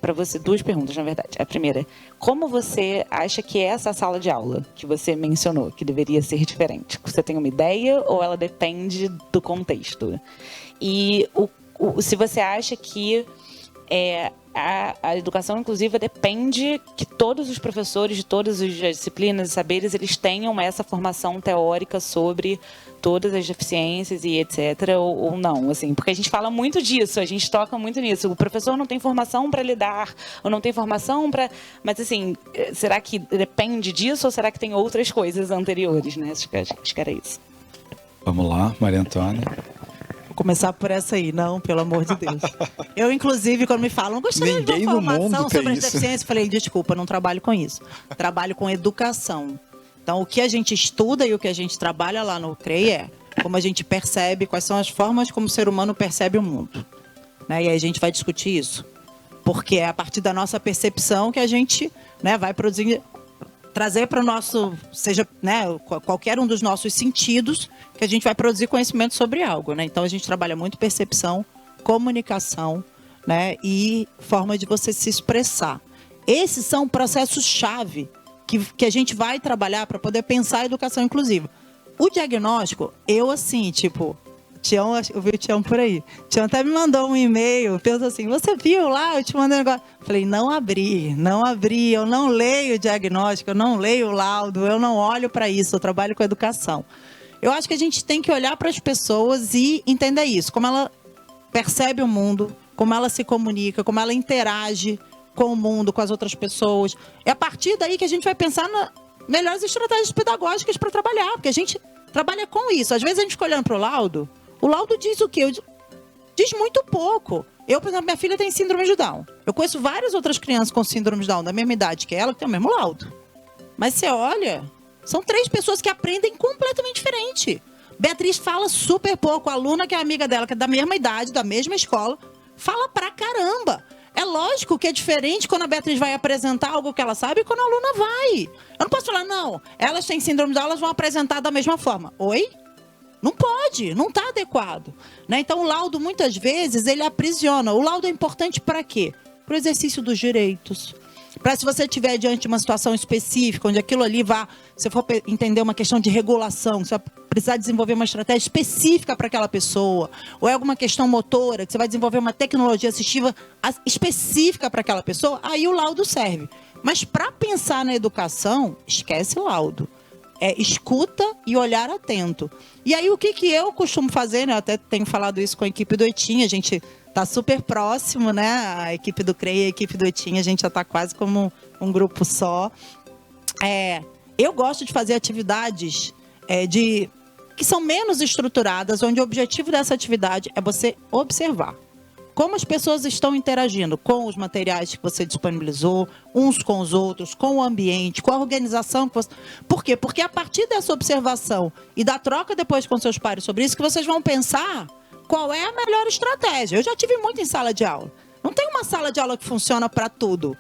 para você, 2 perguntas, na verdade. A primeira, como você acha que é essa sala de aula que você mencionou, que deveria ser diferente? Você tem uma ideia ou ela depende do contexto? E se você acha que a educação inclusiva depende que todos os professores de todas as disciplinas e saberes, eles tenham essa formação teórica sobre todas as deficiências e etc, ou não, assim, porque a gente fala muito disso, a gente toca muito nisso. O professor não tem formação para lidar, ou não tem formação para... Mas, assim, será que depende disso ou será que tem outras coisas anteriores, né? Acho que era isso. Vamos lá, Maria Antônia. Vou começar por essa aí, não, pelo amor de Deus. Eu, inclusive, quando me falam, gostaria de uma formação sobre as deficiências, eu falei, desculpa, não trabalho com isso. Trabalho com educação. Então, o que a gente estuda e o que a gente trabalha lá no CREI é como a gente percebe, quais são as formas como o ser humano percebe o mundo. Né? E aí a gente vai discutir isso. Porque é a partir da nossa percepção que a gente, né, vai produzir, trazer para o nosso, seja, né, qualquer um dos nossos sentidos, que a gente vai produzir conhecimento sobre algo. Né? Então, a gente trabalha muito percepção, comunicação, né, e forma de você se expressar. Esses são processos-chave que a gente vai trabalhar para poder pensar a educação inclusiva. O diagnóstico, eu assim, tipo, Tião, eu vi o Tião por aí. Tião até me mandou um e-mail, pensou assim, você viu lá, eu te mandei um negócio. Falei, não abri, eu não leio o diagnóstico, eu não leio o laudo, eu não olho para isso, eu trabalho com educação. Eu acho que a gente tem que olhar para as pessoas e entender isso, como ela percebe o mundo, como ela se comunica, como ela interage com o mundo, com as outras pessoas. É a partir daí que a gente vai pensar nas melhores estratégias pedagógicas para trabalhar, porque a gente trabalha com isso. Às vezes a gente fica olhando para o laudo diz o quê? Diz muito pouco. Eu, por exemplo, minha filha tem síndrome de Down. Eu conheço várias outras crianças com síndrome de Down da mesma idade que ela, que tem o mesmo laudo. Mas você olha, são 3 pessoas que aprendem completamente diferente. Beatriz fala super pouco. A aluna que é amiga dela, que é da mesma idade, da mesma escola, fala pra caramba. É lógico que é diferente quando a Beatriz vai apresentar algo que ela sabe e quando a aluna vai. Eu não posso falar, não, elas têm síndrome de Down, elas vão apresentar da mesma forma. Oi? Não pode, não está adequado. Né? Então, o laudo, muitas vezes, ele aprisiona. O laudo é importante para quê? Para o exercício dos direitos. Para se você estiver diante de uma situação específica, onde aquilo ali vai, se for entender uma questão de regulação, você vai precisar desenvolver uma estratégia específica para aquela pessoa, ou é alguma questão motora, que você vai desenvolver uma tecnologia assistiva específica para aquela pessoa, aí o laudo serve. Mas para pensar na educação, esquece laudo. É escuta e olhar atento. E aí o que eu costumo fazer, né? Eu até tenho falado isso com a equipe do ETIM, a gente está super próximo, né? A equipe do CREI e a equipe do ETIM, a gente já está quase como um grupo só. Eu gosto de fazer atividades que são menos estruturadas, onde o objetivo dessa atividade é você observar como as pessoas estão interagindo com os materiais que você disponibilizou, uns com os outros, com o ambiente, com a organização. Por quê? Porque a partir dessa observação e da troca depois com seus pares sobre isso, que vocês vão pensar qual é a melhor estratégia. Eu já tive muito em sala de aula. Não tem uma sala de aula que funciona para tudo.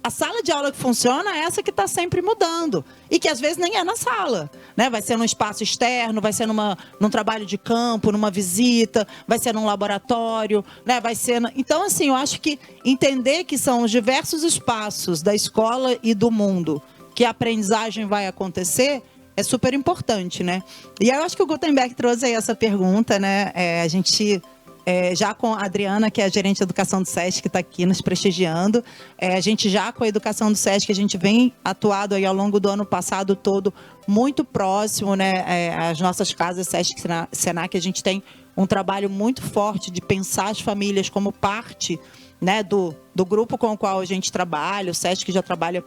A sala de aula que funciona é essa que está sempre mudando. E que às vezes nem é na sala. Né? Vai ser num espaço externo, vai ser num trabalho de campo, numa visita, vai ser num laboratório, né? Vai ser... Então, assim, eu acho que entender que são os diversos espaços da escola e do mundo que a aprendizagem vai acontecer é super importante, né? E eu acho que o Gutenberg trouxe aí essa pergunta, né? A gente... já com a Adriana, que é a gerente de educação do SESC, que está aqui nos prestigiando. A gente já com a educação do SESC, a gente vem atuado aí ao longo do ano passado todo, muito próximo, né? As nossas casas SESC e Senac, a gente tem um trabalho muito forte de pensar as famílias como parte, né, do grupo com o qual a gente trabalha. O SESC já trabalha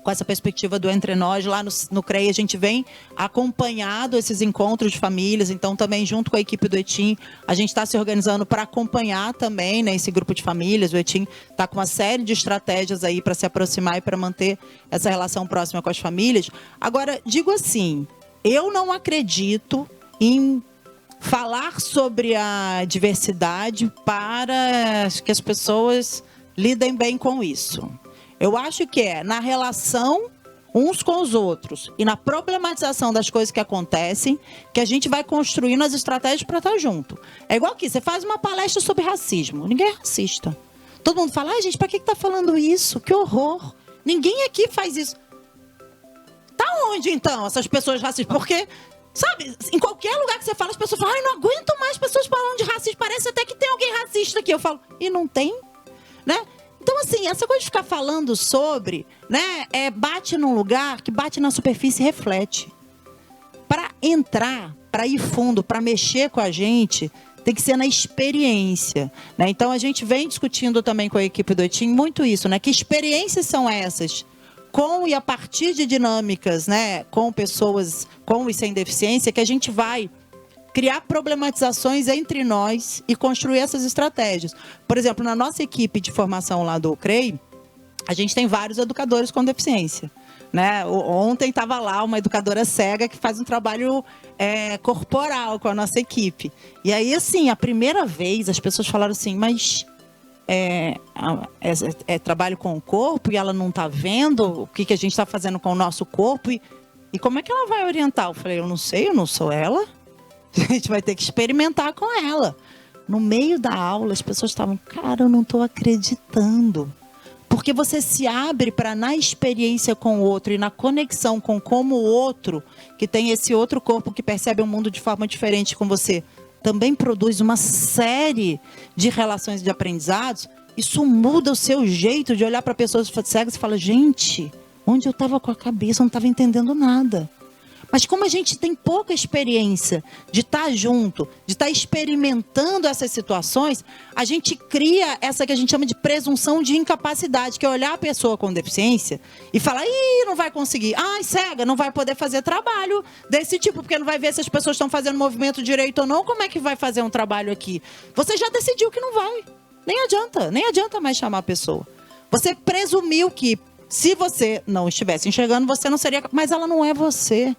com essa perspectiva do Entre Nós. Lá no CREI a gente vem acompanhado esses encontros de famílias, então também junto com a equipe do ETIM, a gente está se organizando para acompanhar também, né, esse grupo de famílias. O ETIM está com uma série de estratégias aí para se aproximar e para manter essa relação próxima com as famílias. Agora, digo assim, eu não acredito em falar sobre a diversidade para que as pessoas lidem bem com isso. Eu acho que é na relação uns com os outros e na problematização das coisas que acontecem que a gente vai construindo as estratégias para estar junto. É igual aqui, você faz uma palestra sobre racismo. Ninguém é racista. Todo mundo fala, gente, para que está falando isso? Que horror. Ninguém aqui faz isso. Tá onde, então, essas pessoas racistas? Porque, sabe, em qualquer lugar que você fala, as pessoas falam, não aguento mais pessoas falando de racismo. Parece até que tem alguém racista aqui. Eu falo, e não tem? Né? Então, assim, essa coisa de ficar falando sobre, né, bate num lugar que bate na superfície e reflete. Para entrar, para ir fundo, para mexer com a gente, tem que ser na experiência, né? Então, a gente vem discutindo também com a equipe do ETIM muito isso, né? Que experiências são essas? Com e a partir de dinâmicas, né, com pessoas com e sem deficiência, que a gente vai criar problematizações entre nós e construir essas estratégias. Por exemplo, na nossa equipe de formação lá do CREI, a gente tem vários educadores com deficiência, né? Ontem estava lá uma educadora cega que faz um trabalho corporal com a nossa equipe. E aí, assim, a primeira vez as pessoas falaram assim, mas trabalho com o corpo e ela não está vendo o que a gente está fazendo com o nosso corpo e como é que ela vai orientar? Eu falei, eu não sei, eu não sou ela. A gente vai ter que experimentar com ela. No meio da aula, as pessoas estavam, cara, eu não estou acreditando. Porque você se abre para, na experiência com o outro e na conexão com como o outro, que tem esse outro corpo que percebe o mundo de forma diferente com você, também produz uma série de relações de aprendizados. Isso muda o seu jeito de olhar para pessoas cegas e falar, gente, onde eu estava com a cabeça, eu não estava entendendo nada. Mas como a gente tem pouca experiência de estar junto, de estar experimentando essas situações, a gente cria essa que a gente chama de presunção de incapacidade, que é olhar a pessoa com deficiência e falar, ih, não vai conseguir. Ai, cega, não vai poder fazer trabalho desse tipo, porque não vai ver se as pessoas estão fazendo movimento direito ou não, como é que vai fazer um trabalho aqui? Você já decidiu que não vai. Nem adianta mais chamar a pessoa. Você presumiu que se você não estivesse enxergando, você não seria... Mas ela não é você.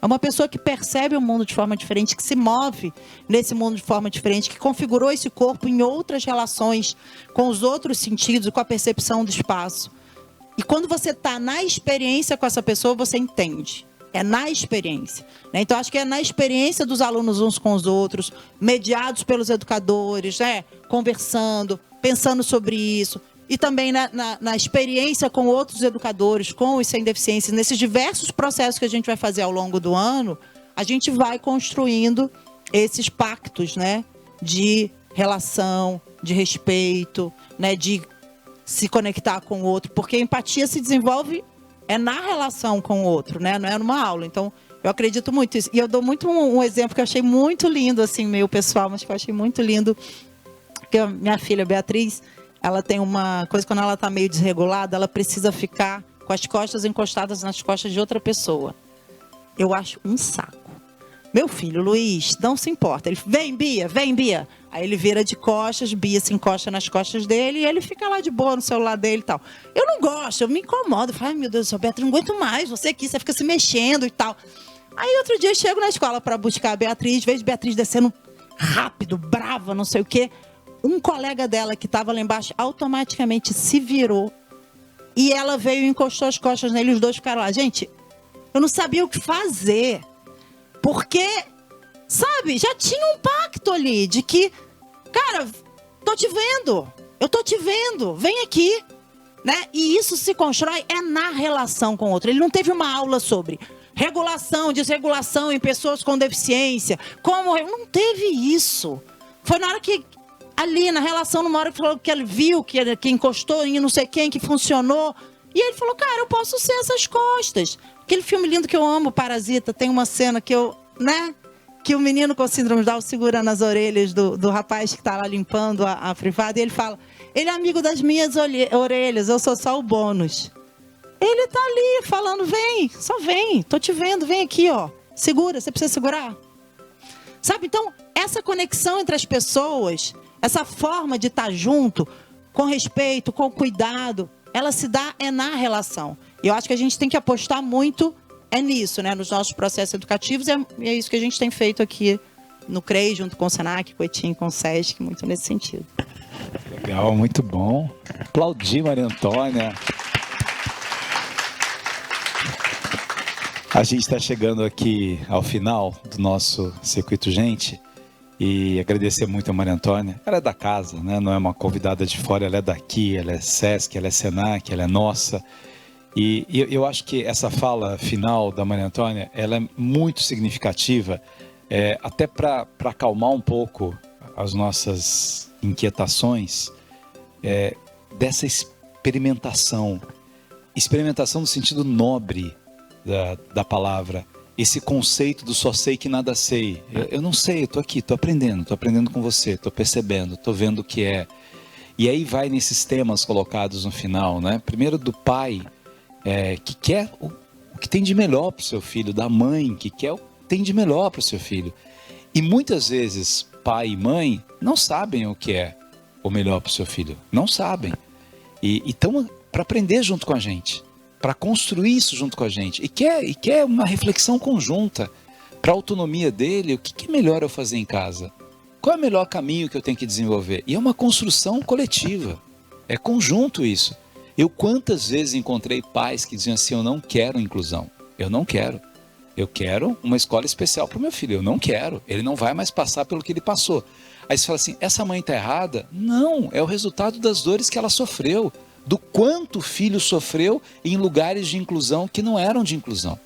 É uma pessoa que percebe o mundo de forma diferente, que se move nesse mundo de forma diferente, que configurou esse corpo em outras relações, com os outros sentidos, com a percepção do espaço. E quando você está na experiência com essa pessoa, você entende. É na experiência, né? Então, acho que é na experiência dos alunos uns com os outros, mediados pelos educadores, né? Conversando, pensando sobre isso. E também na experiência com outros educadores, com e sem deficiência, nesses diversos processos que a gente vai fazer ao longo do ano, a gente vai construindo esses pactos, né, de relação, de respeito, né, de se conectar com o outro, porque a empatia se desenvolve na relação com o outro, né, não é numa aula. Então, eu acredito muito nisso. E eu dou muito um exemplo que eu achei muito lindo, assim, meio pessoal, mas que eu achei muito lindo, que a minha filha Beatriz, ela tem uma coisa, quando ela está meio desregulada, ela precisa ficar com as costas encostadas nas costas de outra pessoa. Eu acho um saco. Meu filho, Luiz, não se importa. Ele, vem, Bia. Aí ele vira de costas, Bia se encosta nas costas dele e ele fica lá de boa no celular dele e tal. Eu não gosto, eu me incomodo. Eu falo, ai meu Deus do céu, Beatriz, não aguento mais. Você aqui, você fica se mexendo e tal. Aí outro dia eu chego na escola para buscar a Beatriz, vejo Beatriz descendo rápido, brava, não sei o quê. Um colega dela que estava lá embaixo automaticamente se virou e ela veio e encostou as costas nele, os dois ficaram lá. Gente, eu não sabia o que fazer, porque, sabe, já tinha um pacto ali de que, cara, eu tô te vendo, vem aqui, né? E isso se constrói na relação com o outro. Ele não teve uma aula sobre regulação, desregulação em pessoas com deficiência, não teve isso. Foi na hora que ali na relação, numa hora que falou que ele viu, que encostou em não sei quem, que funcionou. E ele falou, cara, eu posso ser essas costas. Aquele filme lindo que eu amo, Parasita, tem uma cena que que o menino com síndrome de Down segura nas orelhas do rapaz que está lá limpando a privada, e ele fala, ele é amigo das minhas orelhas, eu sou só o bônus. Ele tá ali falando, vem, só vem, tô te vendo, vem aqui, ó. Segura, você precisa segurar. Sabe, então, essa conexão entre as pessoas, essa forma de estar junto, com respeito, com cuidado, ela se dá na relação. E eu acho que a gente tem que apostar muito nisso, né? Nos nossos processos educativos. E é isso que a gente tem feito aqui no CREI, junto com o SENAC, com o ETIM, com o SESC, muito nesse sentido. Legal, muito bom. Aplaudir, Maria Antônia. A gente está chegando aqui ao final do nosso Circuito Gente. E agradecer muito a Maria Antônia. Ela é da casa, né? Não é uma convidada de fora, ela é daqui, ela é SESC, ela é SENAC, ela é nossa. E eu acho que essa fala final da Maria Antônia, ela é muito significativa, até para acalmar um pouco as nossas inquietações. dessa experimentação. Experimentação no sentido nobre da palavra. Esse conceito do só sei que nada sei. Eu não sei, eu estou aqui, estou aprendendo com você, estou percebendo, estou vendo o que é. E aí vai nesses temas colocados no final, né? Primeiro do pai, que quer o que tem de melhor para o seu filho, da mãe, que quer o que tem de melhor para o seu filho. E muitas vezes, pai e mãe não sabem o que é o melhor para o seu filho. Não sabem. E estão para aprender junto com a gente, para construir isso junto com a gente. E quer uma reflexão conjunta para a autonomia dele, o que é melhor eu fazer em casa? Qual é o melhor caminho que eu tenho que desenvolver? E é uma construção coletiva, é conjunto isso. Eu quantas vezes encontrei pais que diziam assim, eu não quero inclusão, eu não quero. Eu quero uma escola especial para o meu filho, eu não quero. Ele não vai mais passar pelo que ele passou. Aí você fala assim, essa mãe está errada? Não, é o resultado das dores que ela sofreu, do quanto o filho sofreu em lugares de inclusão que não eram de inclusão.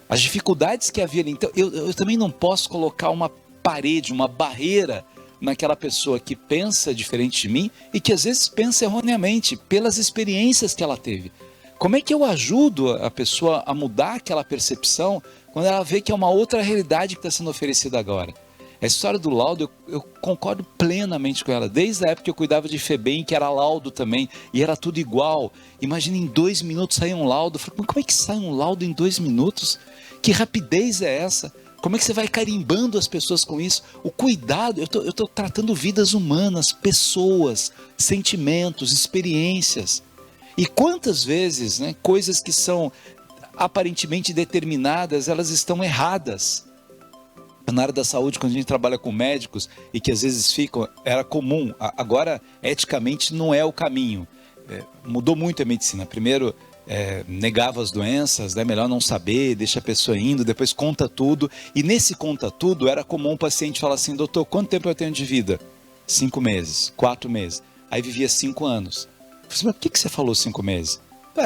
As dificuldades que havia ali. Então, eu também não posso colocar uma parede, uma barreira naquela pessoa que pensa diferente de mim e que às vezes pensa erroneamente pelas experiências que ela teve. Como é que eu ajudo a pessoa a mudar aquela percepção quando ela vê que é uma outra realidade que está sendo oferecida agora? A história do laudo, eu concordo plenamente com ela. Desde a época que eu cuidava de FEBEM, que era laudo também, e era tudo igual. Imagina, em 2 minutos sair um laudo. Eu falei, como é que sai um laudo em 2 minutos? Que rapidez é essa? Como é que você vai carimbando as pessoas com isso? O cuidado, eu estou tratando vidas humanas, pessoas, sentimentos, experiências. E quantas vezes, né, coisas que são aparentemente determinadas, elas estão erradas. Na área da saúde, quando a gente trabalha com médicos e que às vezes era comum, agora eticamente não é o caminho. Mudou muito a medicina. Primeiro negava as doenças, né? Melhor não saber, deixa a pessoa indo, depois conta tudo. E nesse conta tudo era comum o paciente falar assim, doutor, quanto tempo eu tenho de vida? 5 meses, 4 meses. Aí vivia 5 anos. Eu falei, mas por que você falou 5 meses?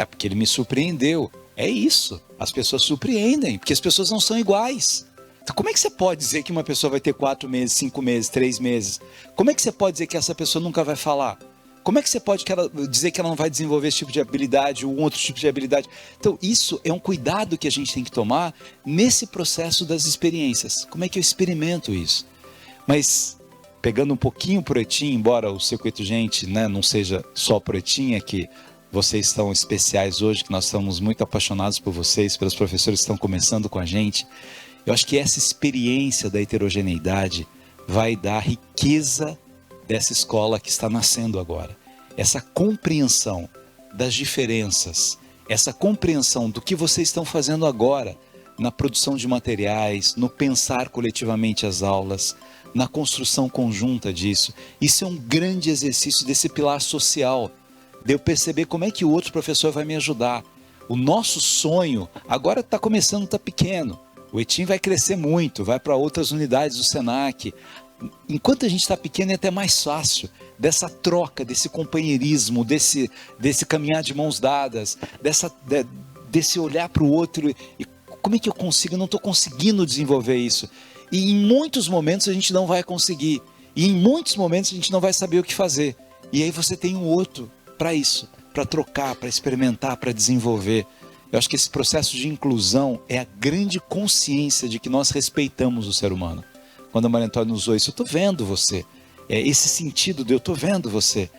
Porque ele me surpreendeu. É isso, as pessoas surpreendem, porque as pessoas não são iguais. Então, como é que você pode dizer que uma pessoa vai ter 4 meses, 5 meses, 3 meses? Como é que você pode dizer que essa pessoa nunca vai falar? Como é que você pode dizer que ela não vai desenvolver esse tipo de habilidade ou um outro tipo de habilidade? Então, isso é um cuidado que a gente tem que tomar nesse processo das experiências. Como é que eu experimento isso? Mas, pegando um pouquinho por Etim, embora o Circuito Gente, né, não seja só por Etim, é que vocês estão especiais hoje, que nós estamos muito apaixonados por vocês, pelos professores que estão começando com a gente. Eu acho que essa experiência da heterogeneidade vai dar riqueza dessa escola que está nascendo agora. Essa compreensão das diferenças, essa compreensão do que vocês estão fazendo agora na produção de materiais, no pensar coletivamente as aulas, na construção conjunta disso. Isso é um grande exercício desse pilar social, de eu perceber como é que o outro professor vai me ajudar. O nosso sonho agora está começando, está pequeno. O Etim vai crescer muito, vai para outras unidades do Senac. Enquanto a gente está pequeno é até mais fácil dessa troca, desse companheirismo, desse caminhar de mãos dadas, desse olhar para o outro e como é que eu consigo? Eu não estou conseguindo desenvolver isso. E em muitos momentos a gente não vai conseguir. E em muitos momentos a gente não vai saber o que fazer. E aí você tem um outro para isso, para trocar, para experimentar, para desenvolver. Eu acho que esse processo de inclusão é a grande consciência de que nós respeitamos o ser humano. Quando a Maria Antônia usou isso, eu estou vendo você. Esse sentido de eu estou vendo você.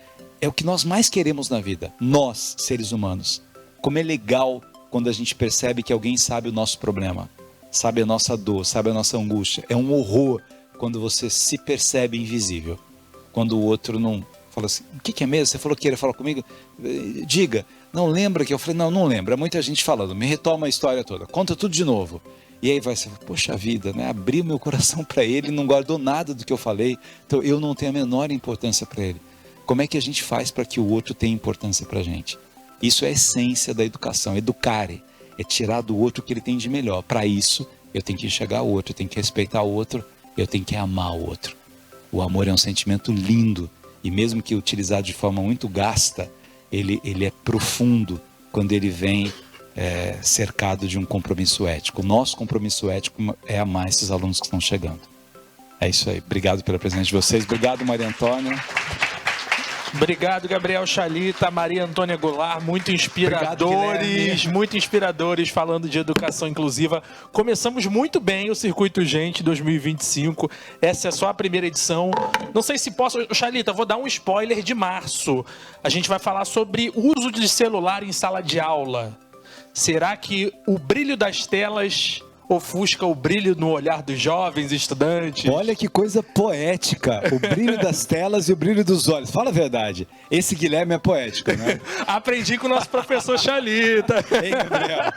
É o que nós mais queremos na vida. Nós, seres humanos. Como é legal quando a gente percebe que alguém sabe o nosso problema. Sabe a nossa dor, sabe a nossa angústia. É um horror quando você se percebe invisível. Quando o outro não fala assim, o que é mesmo? Você falou que ia falar comigo? Diga. Não lembra que eu falei, não lembra. Muita gente falando, me retoma a história toda. Conta tudo de novo. E aí vai ser, poxa vida, né? Abri meu coração para ele, não guardou nada do que eu falei, então eu não tenho a menor importância para ele. Como é que a gente faz para que o outro tenha importância para a gente? Isso é a essência da educação, educare, é tirar do outro o que ele tem de melhor. Para isso, eu tenho que enxergar o outro, eu tenho que respeitar o outro, eu tenho que amar o outro. O amor é um sentimento lindo, e mesmo que utilizado de forma muito gasta, ele é profundo quando ele vem cercado de um compromisso ético. O nosso compromisso ético é amar esses alunos que estão chegando. É isso aí. Obrigado pela presença de vocês. Obrigado, Maria Antônia. Obrigado, Gabriel Chalita, Maria Antônia Goulart, muito inspiradores falando de educação inclusiva. Começamos muito bem o Circuito Gente 2025. Essa é só a primeira edição. Não sei se posso... Chalita, vou dar um spoiler de março. A gente vai falar sobre uso de celular em sala de aula. Será que o brilho das telas ofusca o brilho no olhar dos jovens estudantes? Olha que coisa poética, o brilho das telas e o brilho dos olhos. Fala a verdade, esse Guilherme é poético, né? Aprendi com o nosso professor Chalita. Ei, Gabriel.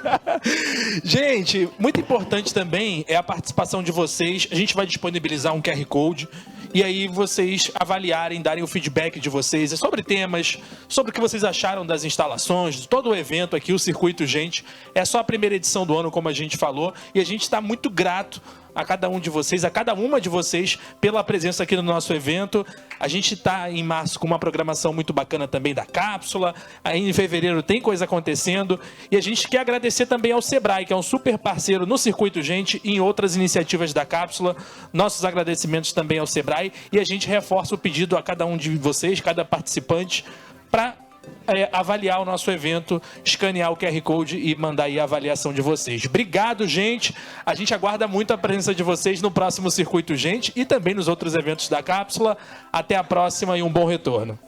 Gente, muito importante também é a participação de vocês. A gente vai disponibilizar um QR Code e aí vocês avaliarem, darem o feedback de vocês sobre temas, sobre o que vocês acharam das instalações, de todo o evento aqui, o Circuito Gente. É só a primeira edição do ano, como a gente falou, e a gente está muito grato a cada um de vocês, a cada uma de vocês, pela presença aqui no nosso evento. A gente está em março com uma programação muito bacana também da Cápsula. Aí em fevereiro tem coisa acontecendo. E a gente quer agradecer também ao Sebrae, que é um super parceiro no Circuito Gente e em outras iniciativas da Cápsula. Nossos agradecimentos também ao Sebrae. E a gente reforça o pedido a cada um de vocês, cada participante, para avaliar o nosso evento, escanear o QR Code e mandar aí a avaliação de vocês. Obrigado, gente. A gente aguarda muito a presença de vocês no próximo Circuito Gente e também nos outros eventos da Cápsula. Até a próxima e um bom retorno.